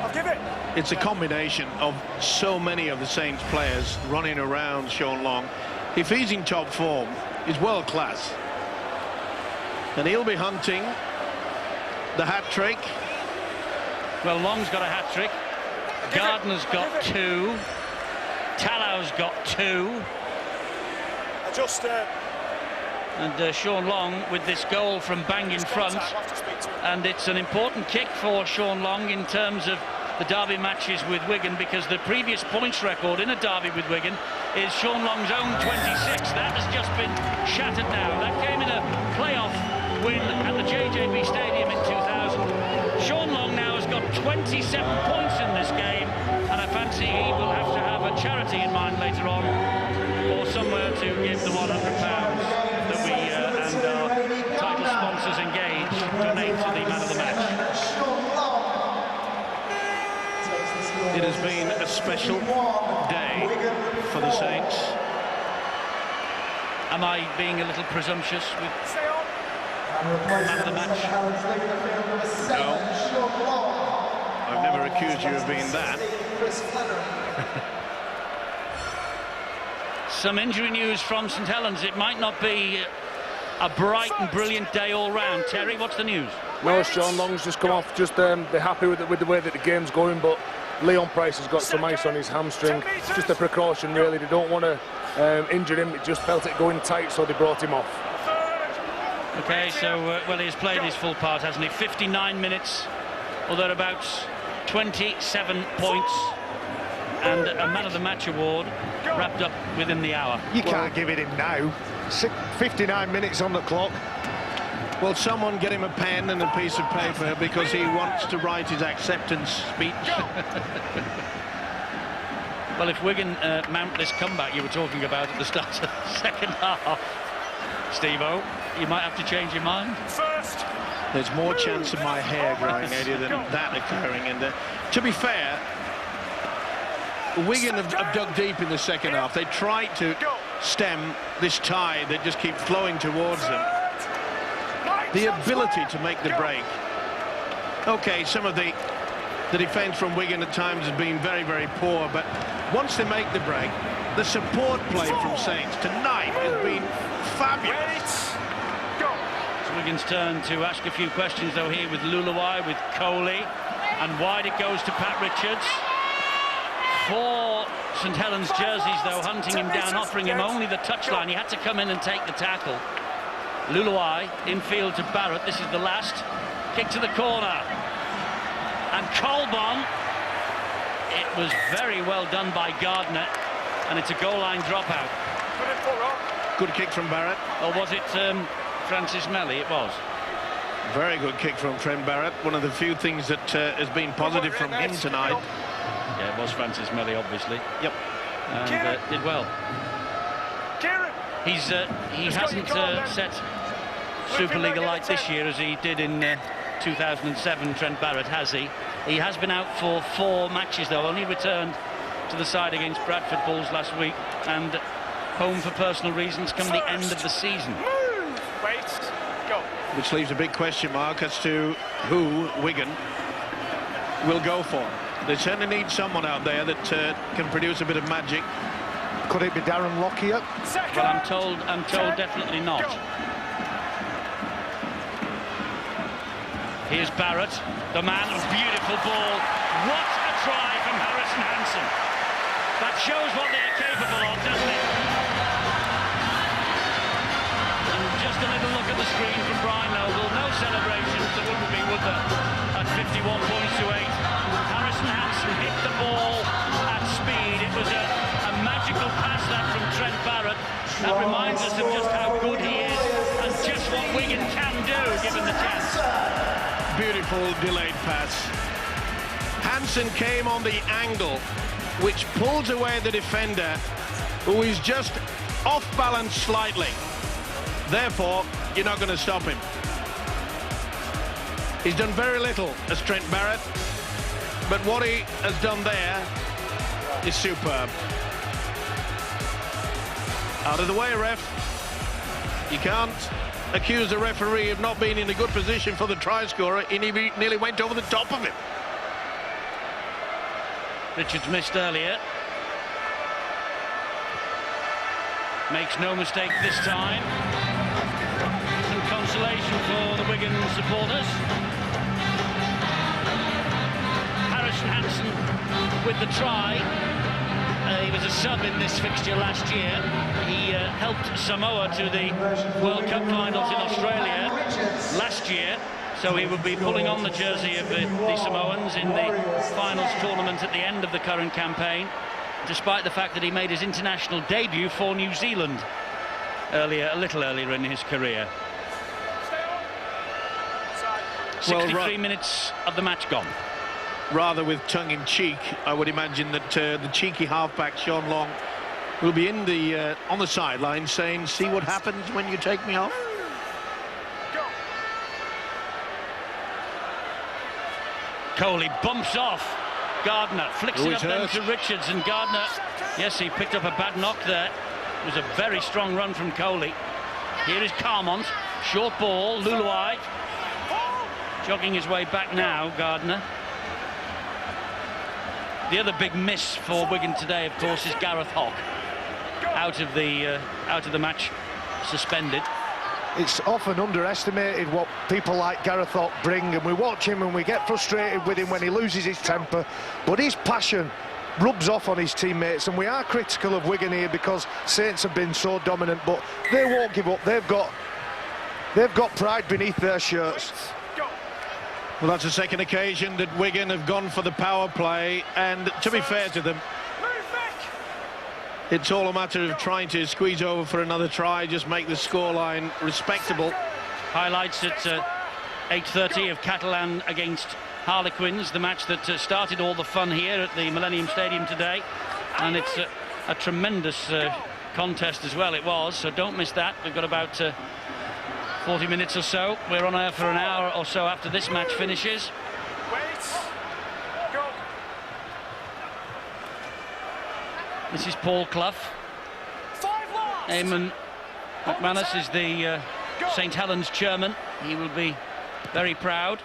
I'll give it. It's a combination of so many of the Saints players running around Sean Long. If he's in top form, he's world class. And he'll be hunting the hat-trick. Well, Long's got a hat-trick. Gardner's got 2. Tallow's got 2. And Sean Long with this goal from bang in front. And it's an important kick for Sean Long in terms of the derby matches with Wigan, because the previous points record in a derby with Wigan is Sean Long's own 26. That has just been shattered now. That came in a playoff win at the JJB Stadium in 2000. Sean Long now has got 27 points in this game, and I fancy he will have to have a charity in mind later on, or somewhere to give the £100 that we and our title sponsors Engage donate to the man of the match. It has been a special day for the Saints. Am I being a little presumptuous with man of the match? No. I've never accused you of being that. Some injury news from St Helens. It might not be a bright and brilliant day all round. Terry, what's the news? No, Sean Long's just come off. Just they're happy with the way that the game's going, but Leon Price has got some ice on his hamstring. Just a precaution, really. They don't want to injure him. It just felt it going tight, so they brought him off. Okay, so well, he's played his full part, hasn't he? 59 minutes or thereabouts, 27 points, and a man of the match award wrapped up within the hour. You can't give it him now. 59 minutes on the clock. Well, someone get him a pen and a piece of paper, because he wants to write his acceptance speech. Well, if Wigan mount this comeback you were talking about at the start of the second half, Steve-O, you might have to change your mind. There's more chance of my hair growing, Eddie, than that occurring. And to be fair, Wigan have dug deep in the second half. They tried to stem this tide that just keeps flowing towards them. The ability to make the break. Okay, some of the defence from Wigan at times has been very, very poor, but once they make the break, the support play from Saints tonight has been fabulous. It's Wigan's turn to ask a few questions, though, here with Luluai, with Coley, and wide it goes to Pat Richards. 4 St Helens jerseys, though, hunting him down, offering him only the touchline. He had to come in and take the tackle. Luluai infield to Barrett. This is the last kick to the corner, and Colbon. It was very well done by Gardner, and it's a goal line dropout. Good kick from Barrett. Or was it Francis Melly? It was. Very good kick from Trent Barrett. One of the few things that has been positive from him tonight. Yeah, it was Francis Melly, obviously. Yep. And did well. He hasn't set Superliga light this year as he did in 2007, Trent Barrett, has he? He has been out for 4 matches, though. Only returned to the side against Bradford Bulls last week, and home for personal reasons come the end of the season. Wait, go. Which leaves a big question mark as to who Wigan will go for. They certainly need someone out there that can produce a bit of magic. Could it be Darren Lockyer? Second. Well, I'm told definitely not. Go. Here's Barrett, the man, a beautiful ball. What a try from Harrison Hansen. That shows what they're capable of, doesn't it? And just a little look at the screen from Brian Noble. No celebrations, there wouldn't be, would there? At 51 points to 8. Harrison Hansen hit the ball at speed. It was a magical pass that from Trent Barrett. That reminds us of just how good he is and just what Wigan can do given the chance. Beautiful delayed pass. Hansen came on the angle, which pulls away the defender, who is just off balance slightly. Therefore, you're not going to stop him. He's done very little as Trent Barrett, but what he has done there is superb. Out of the way, ref. You can't accuse the referee of not being in a good position for the try scorer. He nearly went over the top of him. Richards missed earlier. Makes no mistake this time. Some consolation for the Wigan supporters. Harrison Hansen with the try. He was a sub in this fixture last year. He helped Samoa to the World Cup finals in Australia last year, so he will be pulling on the jersey of the Samoans in the finals tournament at the end of the current campaign, despite the fact that he made his international debut for New Zealand a little earlier in his career. 63 minutes of the match gone. Rather with tongue-in-cheek, I would imagine that the cheeky halfback Sean Long will be in the on the sideline saying, "See what happens when you take me off." Coley bumps off Gardner, flicks it up then to Richards, and Gardner, yes, he picked up a bad knock there. It was a very strong run from Coley. Here is Carmont, short ball, Luluai jogging his way back now, Gardner. The other big miss for Wigan today, of course, is Gareth Hock, out of the match, suspended. It's often underestimated what people like Gareth Hock bring, and we watch him and we get frustrated with him when he loses his temper, but his passion rubs off on his teammates, and we are critical of Wigan here because Saints have been so dominant, but they won't give up. They've got pride beneath their shirts. Well, that's the second occasion that Wigan have gone for the power play, and to be fair to them, it's all a matter of trying to squeeze over for another try, just make the scoreline respectable. Highlights at 8:30 of Catalan against Harlequins, the match that started all the fun here at the Millennium Stadium today, and it's a tremendous contest as well. It was, so don't miss that. We've got about 40 minutes or so. We're on air for an hour or so after this match finishes. Go. This is Paul Clough. Eamon McManus is the St Helens chairman. He will be very proud.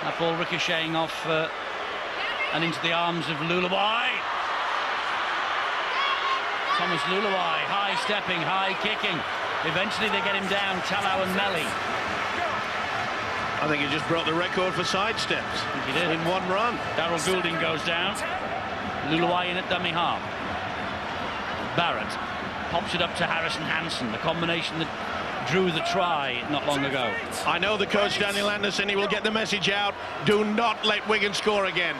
That ball ricocheting off and into the arms of Luluai. Thomas Luluai, high stepping, high kicking. Eventually they get him down, Talau and Melly. I think he just broke the record for side steps. I think he did. In one run. Darryl Goulding goes down. Luluai in at dummy half. Barrett pops it up to Harrison Hansen, the combination that drew the try not long ago. I know the coach, Daniel Anderson, he will get the message out. Do not let Wigan score again.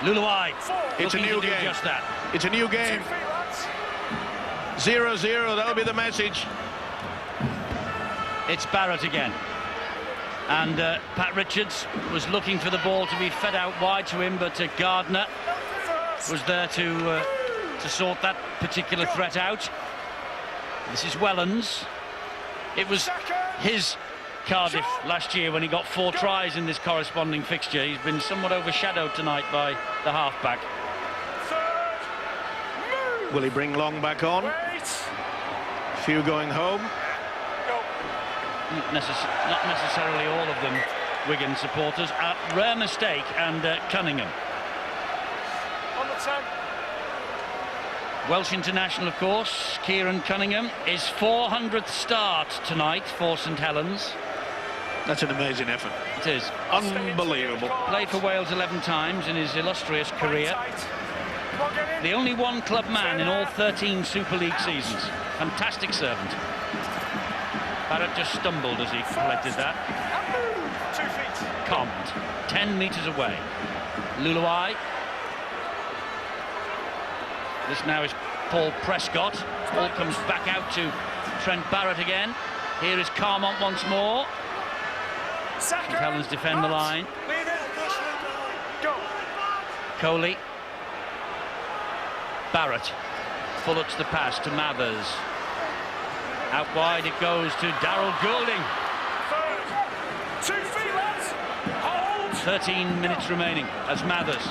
Luluai, it's a new game. Just that. It's a new game. 0-0, that'll be the message. It's Barrett again. And Pat Richards was looking for the ball to be fed out wide to him, but Gardner was there to sort that particular threat out. This is Wellens. It was his Cardiff last year when he got 4 tries in this corresponding fixture. He's been somewhat overshadowed tonight by the half-back. Will he bring Long back on? Few going home. Not necessarily all of them Wigan supporters. Rare mistake, and Cunningham. On the 10. Welsh international, of course, Kieran Cunningham. His 400th start tonight for St Helens. That's an amazing effort. It is. Unbelievable. Played for Wales 11 times in his illustrious career. The only one club man in all 13 Super League seasons. Fantastic servant. Barrett just stumbled as he collected that. 2 feet. Calmed. 10 metres away. Luluai. This now is Paul Prescott. Ball comes back out to Trent Barrett again. Here is Carmont once more. St Helens defend the line. Coley. Barrett. Bullets the pass to Mathers. Out wide it goes to Darryl Goulding. 2 feet, lads. Hold. 13 minutes remaining as Mathers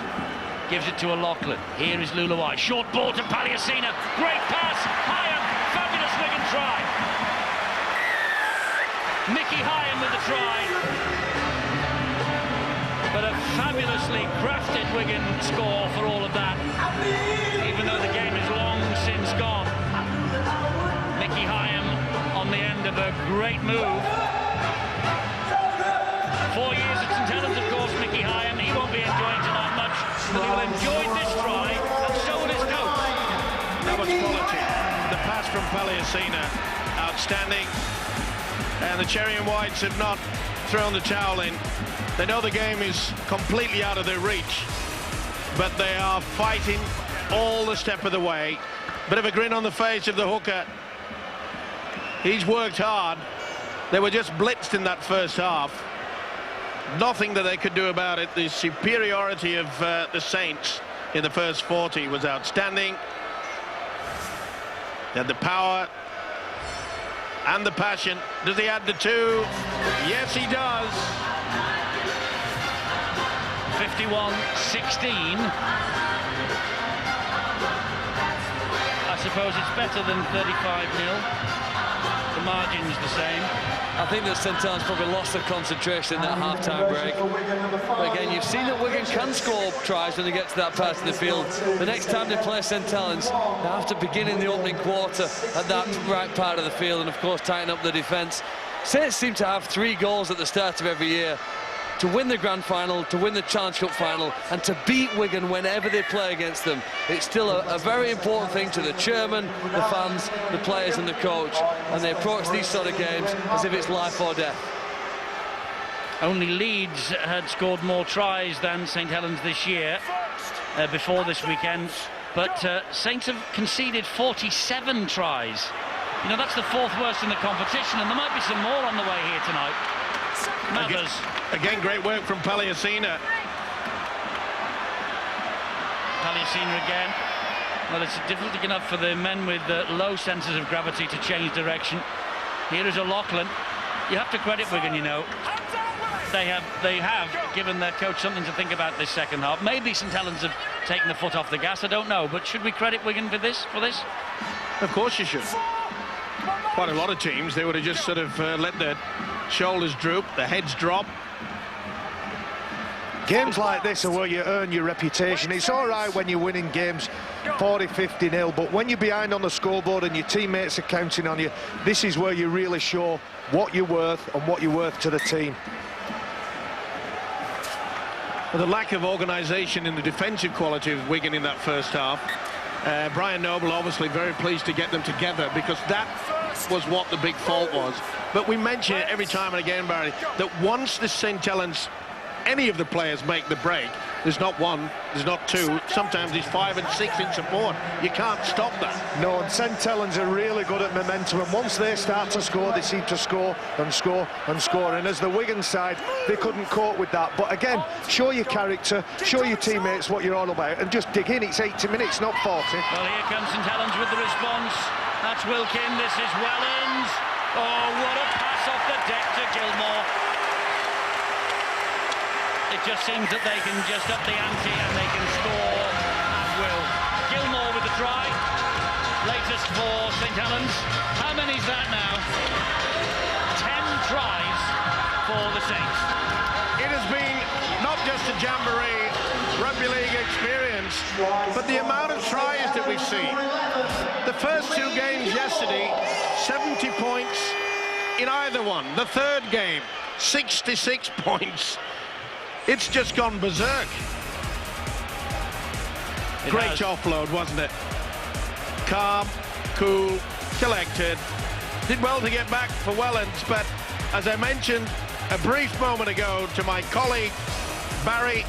gives it to O'Loughlin. Here is Luluai. Short ball to Paliacina. Great pass. Hyam. Fabulous Wigan try. Mickey Hyam with the try. But a fabulously crafted Wigan score for all of that. Even though the game is long since gone. Mickey Hyam on the end of a great move. 4 years at St Helens, of course, Mickey Hyam. He won't be enjoying tonight much, but he will enjoy this try, and so will his coach. That was quality. The pass from Paliacina, outstanding. And the Cherry and Whites have not thrown the towel in. They know the game is completely out of their reach, but they are fighting all the step of the way. Bit of a grin on the face of the hooker. He's worked hard. They were just blitzed in that first half. Nothing that they could do about it. The superiority of the Saints in the first 40 was outstanding. They had the power and the passion. Does he add the 2? Yes, he does. 51-16. I suppose it's better than 35-0. The margin's the same. I think that St Helens probably lost their concentration in that half-time break. But again, you've seen that Wigan can score tries when they get to that part of the field. The next time they play St Helens, they have to begin in the opening quarter at that right part of the field and, of course, tighten up the defence. Saints seem to have 3 goals at the start of every year: to win the Grand Final, to win the Challenge Cup Final, and to beat Wigan whenever they play against them. It's still a very important thing to the chairman, the fans, the players and the coach, and they approach these sort of games as if it's life or death. Only Leeds had scored more tries than St Helens this year, before this weekend, but Saints have conceded 47 tries. You know, that's the 4th worst in the competition, and there might be some more on the way here tonight. Mathers. Again, great work from Paliacina. Paliacina again. Well, it's difficult enough for the men with low senses of gravity to change direction. Here is O'Loughlin. You have to credit Wigan, you know. They have given their coach something to think about this second half. Maybe St Helens have taken the foot off the gas, I don't know. But should we credit Wigan for this? Of course you should. Quite a lot of teams, they would have just sort of let their shoulders droop, their heads drop. Games like this are where you earn your reputation. It's all right when you're winning games 40-50-0, but when you're behind on the scoreboard and your teammates are counting on you, this is where you really show what you're worth and what you're worth to the team. Well, the lack of organisation in the defensive quality of Wigan in that first half. Brian Noble obviously very pleased to get them together, because that was what the big fault was. But we mention it every time and again, Barry, that once the St Helens, any of the players make the break, there's not 1, there's not 2, sometimes there's 5 and 6 in support. You can't stop that. No, and St Helens are really good at momentum, and once they start to score, they seem to score and score and score. And as the Wigan side, they couldn't cope with that. But again, show your character, show your teammates what you're all about, and just dig in. It's 80 minutes, not 40. Well, here comes St Helens with the response. That's Wilkin, this is Wellens. Oh, what a pass off the deck to Gilmore. It just seems that they can just up the ante and they can score at will. Gilmore with the try. Latest for St Helens. How many's that now? 10 tries for the Saints. It has been not just a jamboree rugby league experience, but the amount of tries that we've seen. The first two games yesterday, 70 points in either one. The third game, 66 points. It's just gone berserk. Great offload, wasn't it? Calm, cool, collected. Did well to get back for Wellens, but as I mentioned a brief moment ago to my colleague Barry,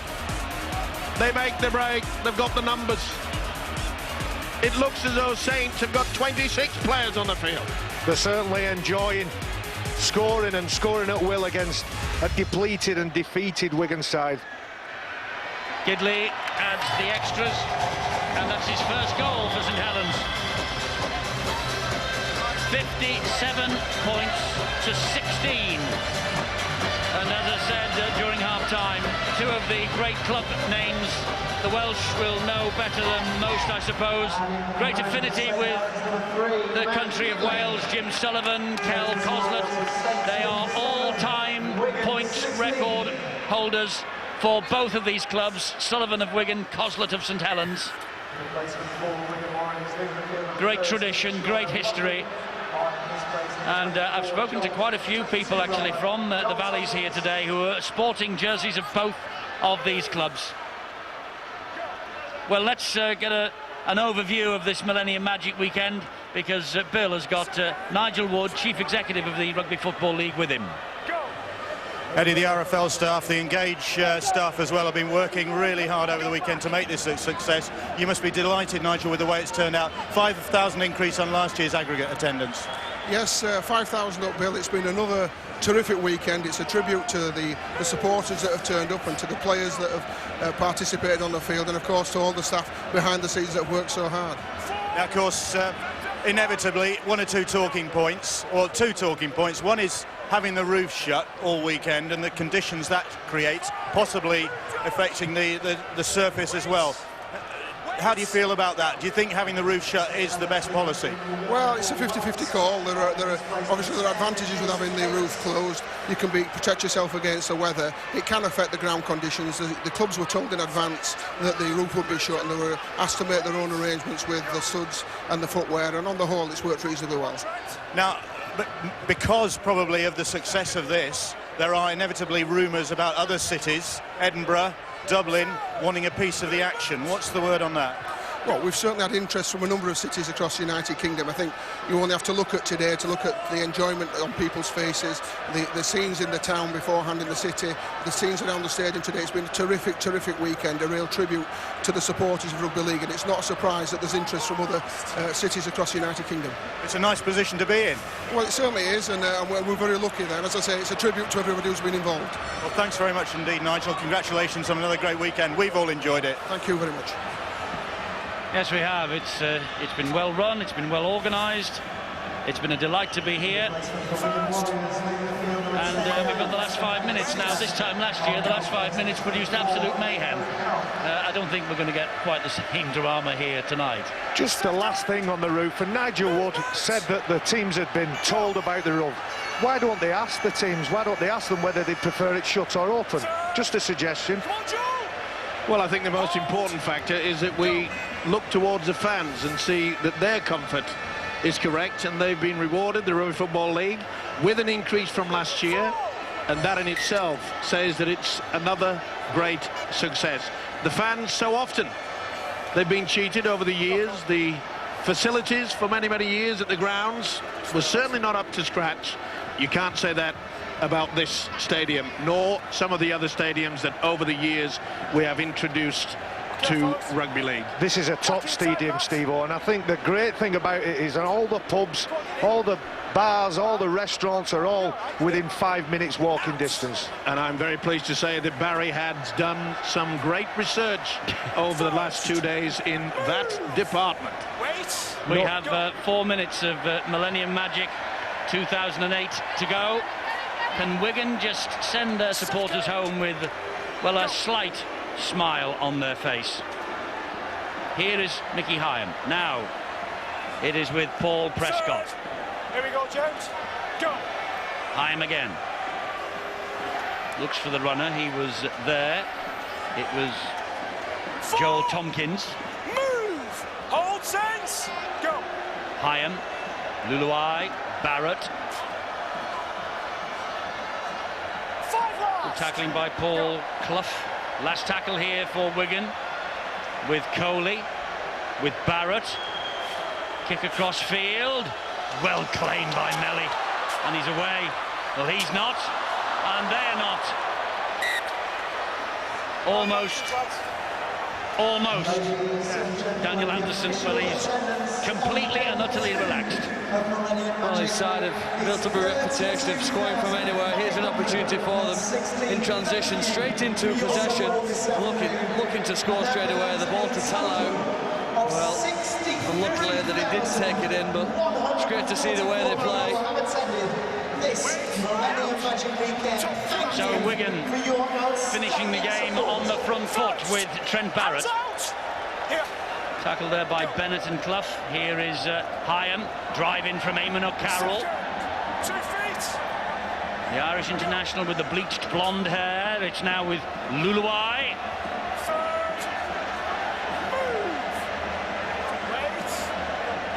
they make the break, they've got the numbers. It looks as though Saints have got 26 players on the field. They're certainly enjoying scoring and scoring at will against a depleted and defeated Wigan side. Gidley adds the extras, and that's his first goal for St Helens. 57 points to 16. And as I said during half-time, two of the great club names the Welsh will know better than most, I suppose. Great affinity with the country of Wales. Jim Sullivan, Kel Coslet. They are all-time points record holders for both of these clubs. Sullivan of Wigan, Coslet of St Helens. Great tradition, great history. And I've spoken to quite a few people actually from the valleys here today who are sporting jerseys of both of these clubs. Well, let's get an overview of this Millennium Magic weekend, because Bill has got Nigel Wood, Chief Executive of the Rugby Football League, with him. Eddie, the RFL staff, the Engage staff as well, have been working really hard over the weekend to make this a success. You must be delighted, Nigel, with the way it's turned out. 5,000 increase on last year's aggregate attendance. Yes, 5,000 up, Bill. It's been another terrific weekend. It's a tribute to the supporters that have turned up and to the players that have participated on the field, and of course to all the staff behind the scenes that have worked so hard. Now, of course, inevitably, one or two talking points, or two talking points. One is having the roof shut all weekend and the conditions that creates, possibly affecting the surface as well. How do you feel about that? Do you think having the roof shut is the best policy? Well, it's a 50-50 call. There are obviously there are advantages with having the roof closed. You can protect yourself against the weather. It can affect the ground conditions. The clubs were told in advance that the roof would be shut, and they were asked to make their own arrangements with the suds and the footwear, and on the whole it's worked reasonably well. Now, but because probably of the success of this, there are inevitably rumours about other cities, Edinburgh, Dublin, wanting a piece of the action. What's the word on that? Well, we've certainly had interest from a number of cities across the United Kingdom. I think you only have to look at today to look at the enjoyment on people's faces, the scenes in the town beforehand in the city, the scenes around the stadium today. It's been a terrific, terrific weekend, a real tribute to the supporters of Rugby League, and it's not a surprise that there's interest from other cities across the United Kingdom. It's a nice position to be in. Well, it certainly is, and we're very lucky there. As I say, it's a tribute to everybody who's been involved. Well, thanks very much indeed, Nigel. Congratulations on another great weekend. We've all enjoyed it. Thank you very much. Yes, we have. It's been well run, it's been well organised, it's been a delight to be here. And we've got the last 5 minutes now. This time last year, the last 5 minutes produced absolute mayhem. I don't think we're going to get quite the same drama here tonight. Just the last thing on the roof, and Nigel Wood said that the teams had been told about the roof. Why don't they ask the teams, why don't they ask them whether they prefer it shut or open? Just a suggestion. Well, I think the most important factor is that we look towards the fans and see that their comfort is correct, and they've been rewarded, the Rugby Football League, with an increase from last year, and that in itself says that it's another great success. The fans, so often, they've been cheated over the years. The facilities for many, many years at the grounds were certainly not up to scratch. You can't say that about this stadium, nor some of the other stadiums that over the years we have introduced to Rugby League. This is a top stadium, Steve-O, and I think the great thing about it is that all the pubs, all the bars, all the restaurants are all within 5 minutes walking distance. And I'm very pleased to say that Barry has done some great research over the last 2 days in that department. We have 4 minutes of Millennium Magic 2008 to go. Can Wigan just send their supporters home with, well, a slight smile on their face? Here is Mickey Hyam. Now it is with Paul Prescott. Here we go, James. Go. Hyam again. Looks for the runner. He was there. It was Joel Tompkins. Move. Hold sense. Go. Hyam, Luluai, Barrett. Good tackling by Paul Clough. Last tackle here for Wigan with Coley, with Barrett. Kick across field. Well claimed by Melly. And he's away. Well, he's not. And they're not. Almost. Daniel Anderson, well, he's completely and utterly relaxed. Well, his side have built up a reputation of scoring from anywhere. Here's an opportunity for them in transition, straight into possession, looking to score straight away. The ball to Tallow. Well, unluckily that he did take it in, but it's great to see the way they play. So Wigan finishing the game on the front foot with Trent Barrett. Tackled there by Bennett and Clough. Here is Hyam, driving from Eamon O'Carroll. 2 feet. The Irish international with the bleached blonde hair. It's now with Luluai.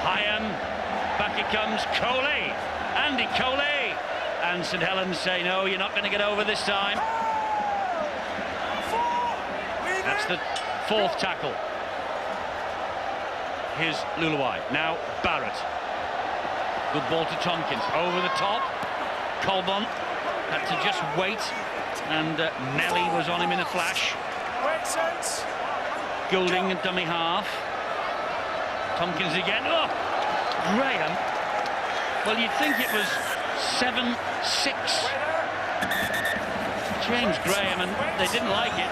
Hyam, back it comes, Coley, Andy Coley. And St Helens say, no, you're not going to get over this time. That's the 4th tackle. Here's Luluai. Now Barrett. Good ball to Tompkins. Over the top. Colbon had to just wait. And Melly was on him in a flash. Goulding and dummy half. Tompkins again. Oh, Graham. Well, you'd think it was 7-6. James Graham, and they didn't like it.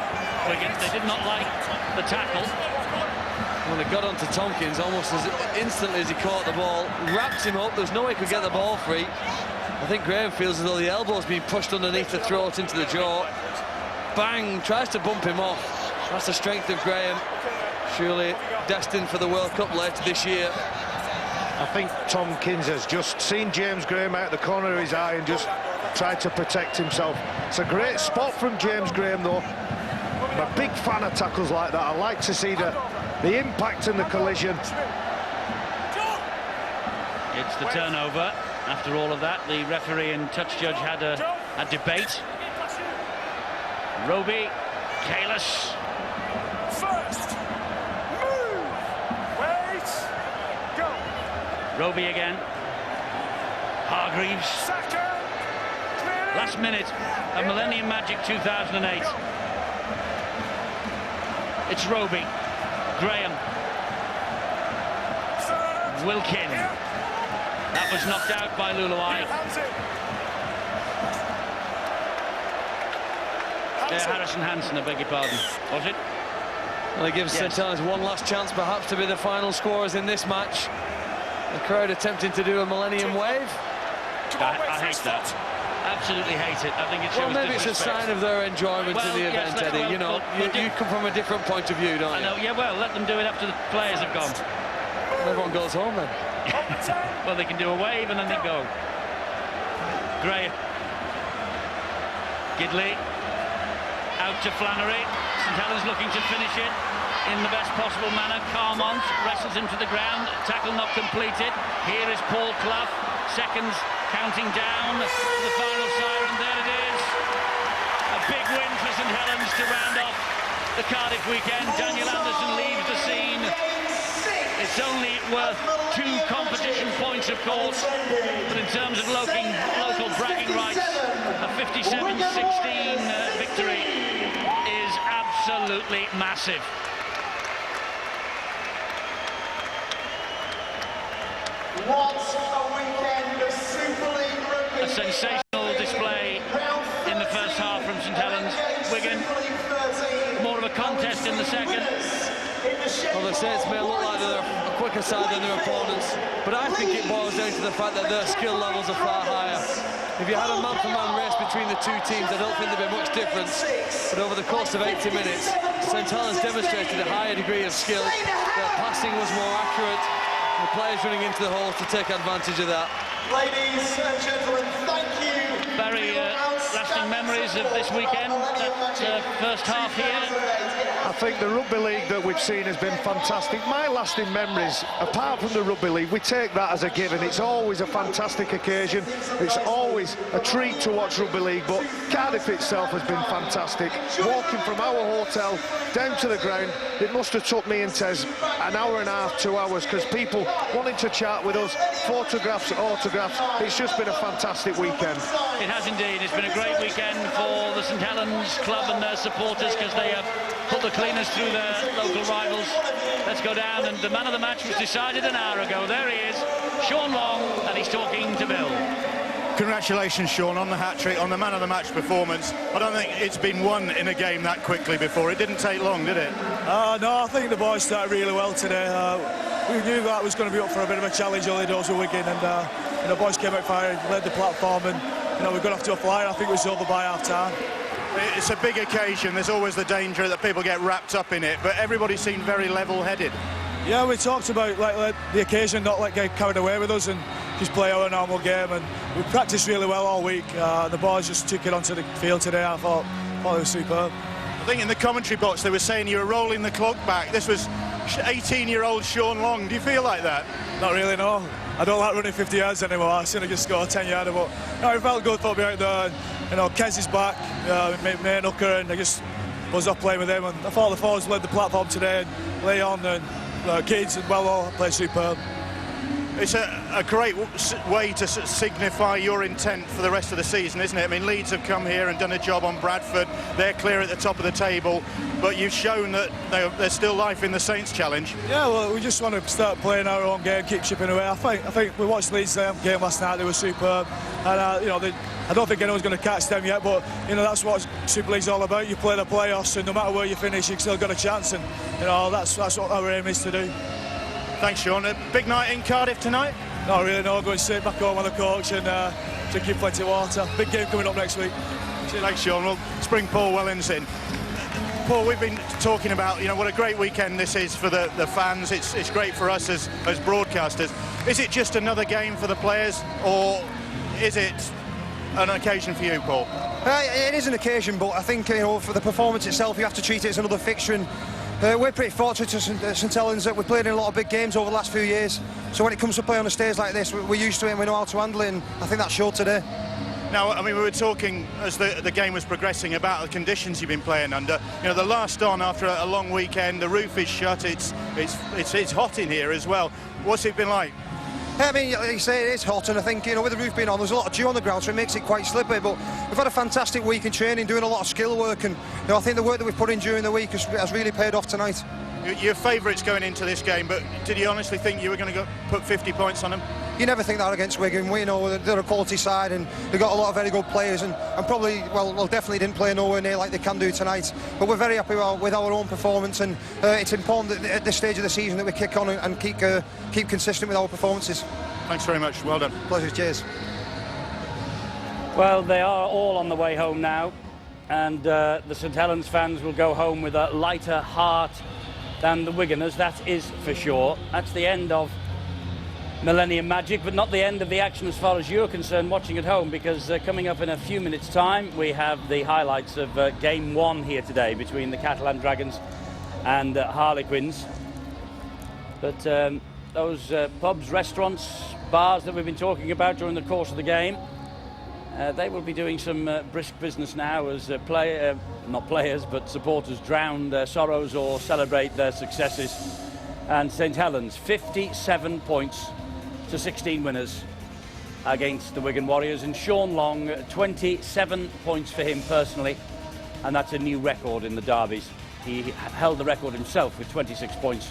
Wigan, they did not like the tackle. Well, it got onto Tompkins almost as instantly as he caught the ball, wrapped him up. There's no way he could get the ball free. I think Graham feels as though the elbow's been pushed underneath the throat into the jaw. Bang, tries to bump him off. That's the strength of Graham. Surely destined for the World Cup later this year. I think Tompkins has just seen James Graham out the corner of his eye and just tried to protect himself. It's a great spot from James Graham, though. I'm a big fan of tackles like that. I like to see the impact and the collision. It's the turnover. After all of that, the referee and touch judge had a debate. Roby, Kalis. First. Move. Wait. Go. Roby again. Hargreaves. Second. Last minute of Millennium Magic 2008. It's Roby. Graham. Wilkin. That was knocked out by Luluai. Harrison Hansen, I beg your pardon. Was it? Well, it gives St Helens one last chance perhaps to be the final scorers in this match. The crowd attempting to do a Millennium Wave. I hate that. Absolutely hate it. I think it shows maybe it's a sign of their enjoyment in the event, Eddie. Well, you know, you come from a different point of view, don't you? I know, yeah, well, let them do it after the players have gone. Everyone goes home then. Well, they can do a wave and then they go. Gray. Gidley. Out to Flannery. St Helens looking to finish it in the best possible manner. Carmont wrestles him to the ground. Tackle not completed. Here is Paul Clough. Seconds counting down to the final siren. There it is. A big win for St Helens to round off the Cardiff weekend. Daniel Anderson leaves the scene. It's only worth 2 competition points, of course, but in terms of local bragging rights, a 57-16 victory is absolutely massive. What a weekend of Super League rugby. A sensational display in the first half from St Helens. Wigan, more of a contest in the second. Well, the Saints may look like they're a quicker side than their opponents, but I think it boils down to the fact that their skill levels are far higher. If you had a man-for-man race between the two teams, I don't think there'd be much difference. But over the course of 80 minutes, St Helens demonstrated a higher degree of skill. Their passing was more accurate. The players running into the holes to take advantage of that. Ladies and gentlemen, thank you. Very lasting memories of this weekend, that first half here. I think the rugby league that we've seen has been fantastic. My lasting memories, apart from the rugby league, we take that as a given. It's always a fantastic occasion. It's always a treat to watch rugby league, but Cardiff itself has been fantastic. Walking from our hotel down to the ground, it must have took me and Tez an hour and a half, 2 hours, because people wanting to chat with us, photographs, autographs. It's just been a fantastic weekend. It has indeed. It's been a great weekend for the St Helens club and their supporters, because they have put the cleaners through their local rivals. Let's go down, and the man of the match was decided an hour ago. There he is, Sean Long, and he's talking to Bill. Congratulations, Sean, on the hat-trick, on the man of the match performance. I don't think it's been won in a game that quickly before. It didn't take long, did it? No, I think the boys started really well today. We knew that was going to be up for a bit of a challenge early doors with Wigan, and the boys came out firing, led the platform, and we got off to a flyer. I think it was over by half-time. It's a big occasion. There's always the danger that people get wrapped up in it, but everybody seemed very level-headed. Yeah, we talked about like the occasion, not get carried away with us and just play our normal game, and we practiced really well all week. The boys just took it onto the field today. I thought it was superb. I think in the commentary box they were saying you were rolling the clock back. This was 18-year-old Sean Long. Do you feel like that? Not really, no. I don't like running 50 yards anymore. I sooner just score a 10-yarder, but no, it felt good for me out there. And, Kez is back, main hooker, and I just was off playing with him. And I thought the forwards led the platform today, and Leon and kids and well played superb. It's a great way to signify your intent for the rest of the season, isn't it? I mean, Leeds have come here and done a job on Bradford. They're clear at the top of the table, but you've shown that there's still life in the Saints challenge. Yeah, well, we just want to start playing our own game, keep chipping away. I think we watched Leeds' game last night. They were superb, and I don't think anyone's going to catch them yet. But that's what Super League's all about. You play the playoffs, and no matter where you finish, you've still got a chance, and that's what our aim is to do. Thanks, Sean. A big night in Cardiff tonight? Not really, no. Going straight back home on the coach and drinking plenty of water. Big game coming up next week. Thanks, Sean. We'll bring Paul Wellens in. Paul, we've been talking about, what a great weekend this is for the fans. It's great for us as broadcasters. Is it just another game for the players, or is it an occasion for you, Paul? It is an occasion, but I think for the performance itself, you have to treat it as another fixture. And we're pretty fortunate to St Helens that we've played in a lot of big games over the last few years. So when it comes to play on a stage like this, we're used to it and we know how to handle it, and I think that showed today. Now, I mean, we were talking as the game was progressing about the conditions you've been playing under. The last on after a long weekend, the roof is shut. It's hot in here as well. What's it been like? I mean, like you say, it is hot, and I think, with the roof being on, there's a lot of dew on the ground, so it makes it quite slippery, but we've had a fantastic week in training, doing a lot of skill work, and I think the work that we've put in during the week has really paid off tonight. Your favourites going into this game, but did you honestly think you were going to put 50 points on them? You never think that against Wigan. We know they're a quality side, and they've got a lot of very good players, and probably, definitely didn't play nowhere near like they can do tonight. But we're very happy with our own performance, and it's important that at this stage of the season that we kick on and keep consistent with our performances. Thanks very much. Well done. Pleasure. Cheers. Well, they are all on the way home now, and the St Helens fans will go home with a lighter heart than the Wiganers, that is for sure. That's the end of Millennium Magic, but not the end of the action as far as you're concerned watching at home, because coming up in a few minutes' time we have the highlights of Game 1 here today between the Catalan Dragons and Harlequins. But those pubs, restaurants, bars that we've been talking about during the course of the game, they will be doing some brisk business now as not players but supporters drown their sorrows or celebrate their successes. And St Helens 57 points to 16 winners against the Wigan Warriors, and Sean Long 27 points for him personally, and that's a new record in the derbies. He held the record himself with 26 points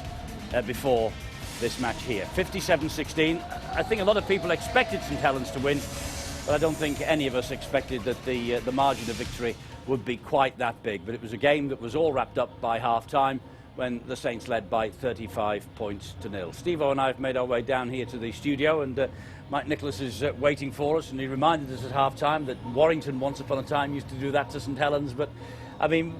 before this match here. 57-16. I think a lot of people expected St Helens to win, but I don't think any of us expected that the margin of victory would be quite that big. But it was a game that was all wrapped up by half-time, when the Saints led by 35 points to nil. Steve-O and I have made our way down here to the studio, and Mike Nicholas is waiting for us, and he reminded us at half-time that Warrington once upon a time used to do that to St Helens. But, I mean,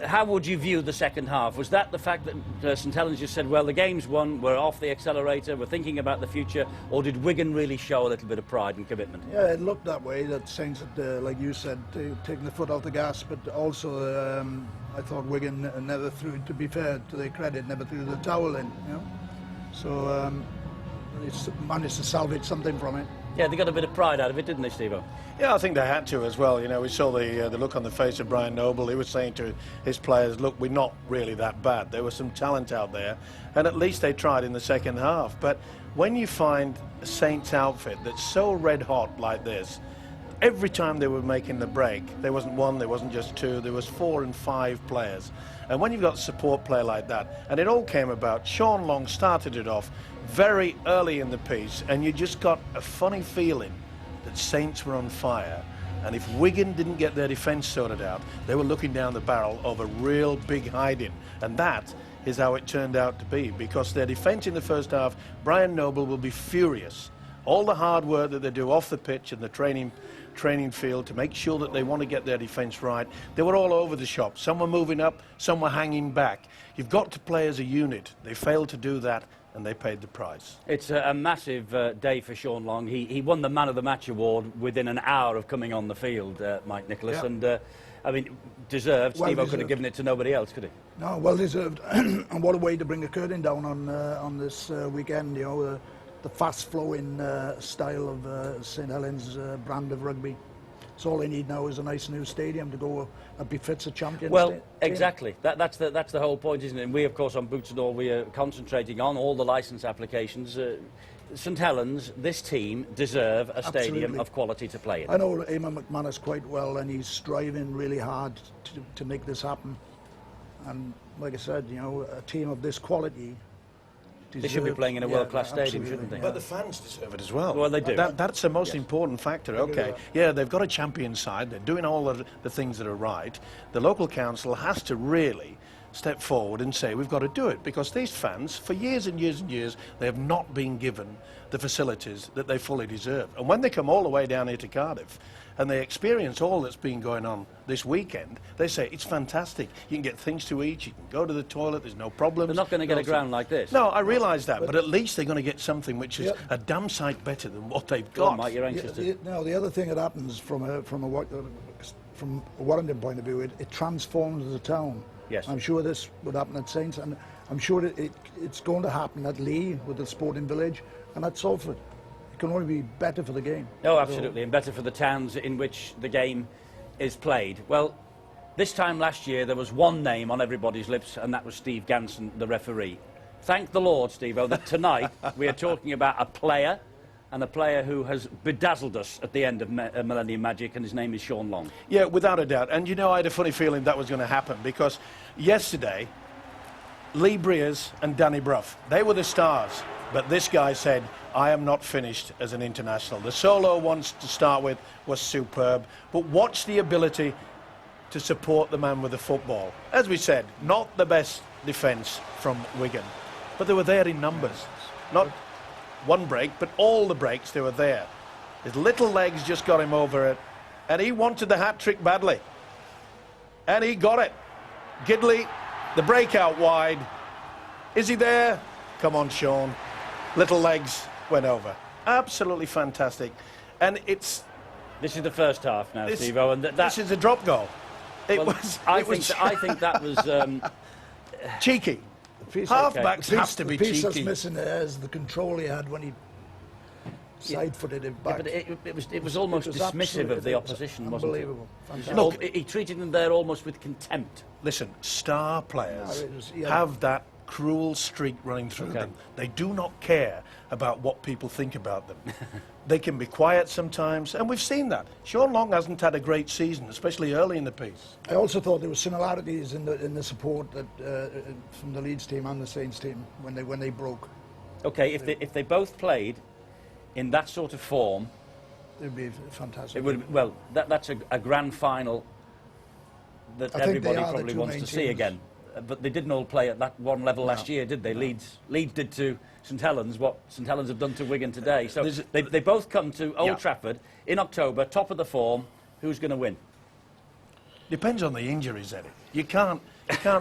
how would you view the second half? Was that the fact that St Helens just said, well, the game's won, we're off the accelerator, we're thinking about the future, or did Wigan really show a little bit of pride and commitment? Yeah, it looked that way, that Saints had, like you said, taken the foot off the gas, but also I thought Wigan never threw, to be fair to their credit, never threw the towel in, you know. So they managed to salvage something from it. Yeah, they got a bit of pride out of it, didn't they, Steve-O? Yeah, I think they had to as well. You know, we saw the look on the face of Brian Noble. He was saying to his players, look, we're not really that bad. There was some talent out there, and at least they tried in the second half. But when you find a Saints outfit that's so red hot like this, every time they were making the break, there wasn't one, there wasn't just two, there was 4 and 5 players. And when you've got a support player like that, and it all came about, Sean Long started it off very early in the piece, and you just got a funny feeling that Saints were on fire. And if Wigan didn't get their defence sorted out, they were looking down the barrel of a real big hiding. And that is how it turned out to be, because their defence in the first half, Brian Noble will be furious. All the hard work that they do off the pitch and the training field to make sure that they want to get their defence right, they were all over the shop. Some were moving up, some were hanging back. You've got to play as a unit. They failed to do that, and they paid the price. It's a massive day for Sean Long. He won the Man of the Match award within an hour of coming on the field, Mike Nicholas, yeah. And I mean, deserved. Well Steve-O could have given it to nobody else, could he? No, well deserved. And what a way to bring a curtain down on this weekend, you know, the fast-flowing style of St Helens brand of rugby. So all they need now is a nice new stadium to go that befits a champion. Well, exactly. That's the whole point, isn't it? And we, of course, on Boots and All, we are concentrating on all the licence applications. St Helens, this team, deserve a stadium of quality to play in. I know Eamon McManus quite well, and he's striving really hard to make this happen. And like I said, you know, a team of this quality. They should be playing in a world-class stadium, shouldn't they? But the fans deserve it as well. Well, they do. That's the most important factor. Okay, yeah, they've got a champion side. They're doing all of the things that are right. The local council has to really step forward and say, we've got to do it, because these fans, for years and years and years, they have not been given the facilities that they fully deserve. And when they come all the way down here to Cardiff, and they experience all that's been going on this weekend, they say, it's fantastic. You can get things to eat, you can go to the toilet, there's no problems. They're not going to get a ground like this. No, I realise that, but at least they're going to get something which is a damn sight better than what they've got. On, Mike, you're anxious to... Now, the other thing that happens from a Warrington point of view, it transforms the town. Yes. I'm sure this would happen at Saints, and I'm sure it's going to happen at Lee with the Sporting Village and at Salford. It can only be better for the game. Oh, absolutely, and better for the towns in which the game is played. Well, this time last year there was one name on everybody's lips, and that was Steve Ganson, the referee. Thank the Lord, Steve-O, that tonight we are talking about a player, and a player who has bedazzled us at the end of Millennium Magic, and his name is Sean Long. Yeah, without a doubt. And you know, I had a funny feeling that was going to happen, because yesterday, Lee Briers and Danny Brough, they were the stars. But this guy said, I am not finished as an international. The solo ones to start with was superb, but watch the ability to support the man with the football. As we said, not the best defence from Wigan, but they were there in numbers. Not one break, but all the breaks, they were there. His little legs just got him over it, and he wanted the hat-trick badly. And he got it. Gidley, the break out wide. Is he there? Come on, Sean. Little legs went over. Absolutely fantastic. And it's... This is the first half now, Steve-O, and this is a drop goal. I think that was... cheeky. Half-backs have to be cheeky. The piece that's missing there is the control he had when he side-footed it back. Yeah, but it was almost dismissive of the opposition, wasn't it? Unbelievable. Look, he treated them there almost with contempt. Listen, star players have that cruel streak running through them. They do not care about what people think about them. They can be quiet sometimes, and we've seen that. Sean Long hasn't had a great season, especially early in the piece. I also thought there were similarities in the support that, from the Leeds team and the Saints team when they broke. Okay, if they both played in that sort of form, it would be fantastic. It would. Well, that's a grand final that everybody probably wants to see again. but they didn't all play at that one level last year, did they? Leeds did to St Helens what St Helens have done to Wigan today. So they both come to Old Trafford in October, top of the form. Who's going to win? Depends on the injuries, Eddie. You can't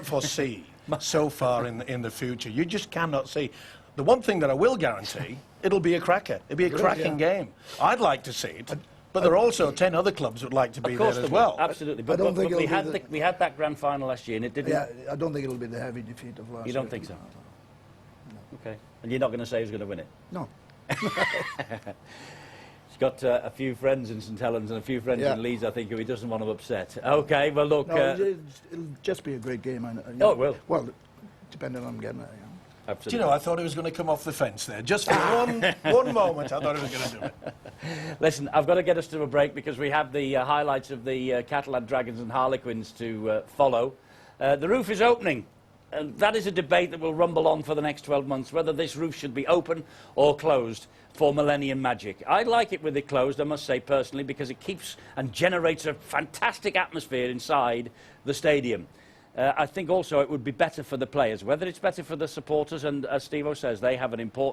foresee so far in the future. You just cannot see. The one thing that I will guarantee, it'll be a cracker. It'll be a cracking game. I'd like to see it, but there are also 10 other clubs that would like to be there as well. Absolutely. But we had that grand final last year, and it didn't. Yeah, I don't think it'll be the heavy defeat of last year. You don't think so? No. Okay. And you're not going to say who's going to win it? No. He's got a few friends in St Helens and a few friends in Leeds, I think, who he doesn't want to upset. Okay, well, look... No, it'll just be a great game. Oh, it will. Well, depending on getting it, Absolutely. Do you know, I thought he was going to come off the fence there. Just for one moment, I thought he was going to do it. Listen, I've got to get us to a break because we have the highlights of the Catalan Dragons and Harlequins to follow. The roof is opening. And that is a debate that will rumble on for the next 12 months, whether this roof should be open or closed for Millennium Magic. I like it with it closed, I must say personally, because it keeps and generates a fantastic atmosphere inside the stadium. I think also it would be better for the players. Whether it's better for the supporters, and as Steve-O says, they have an important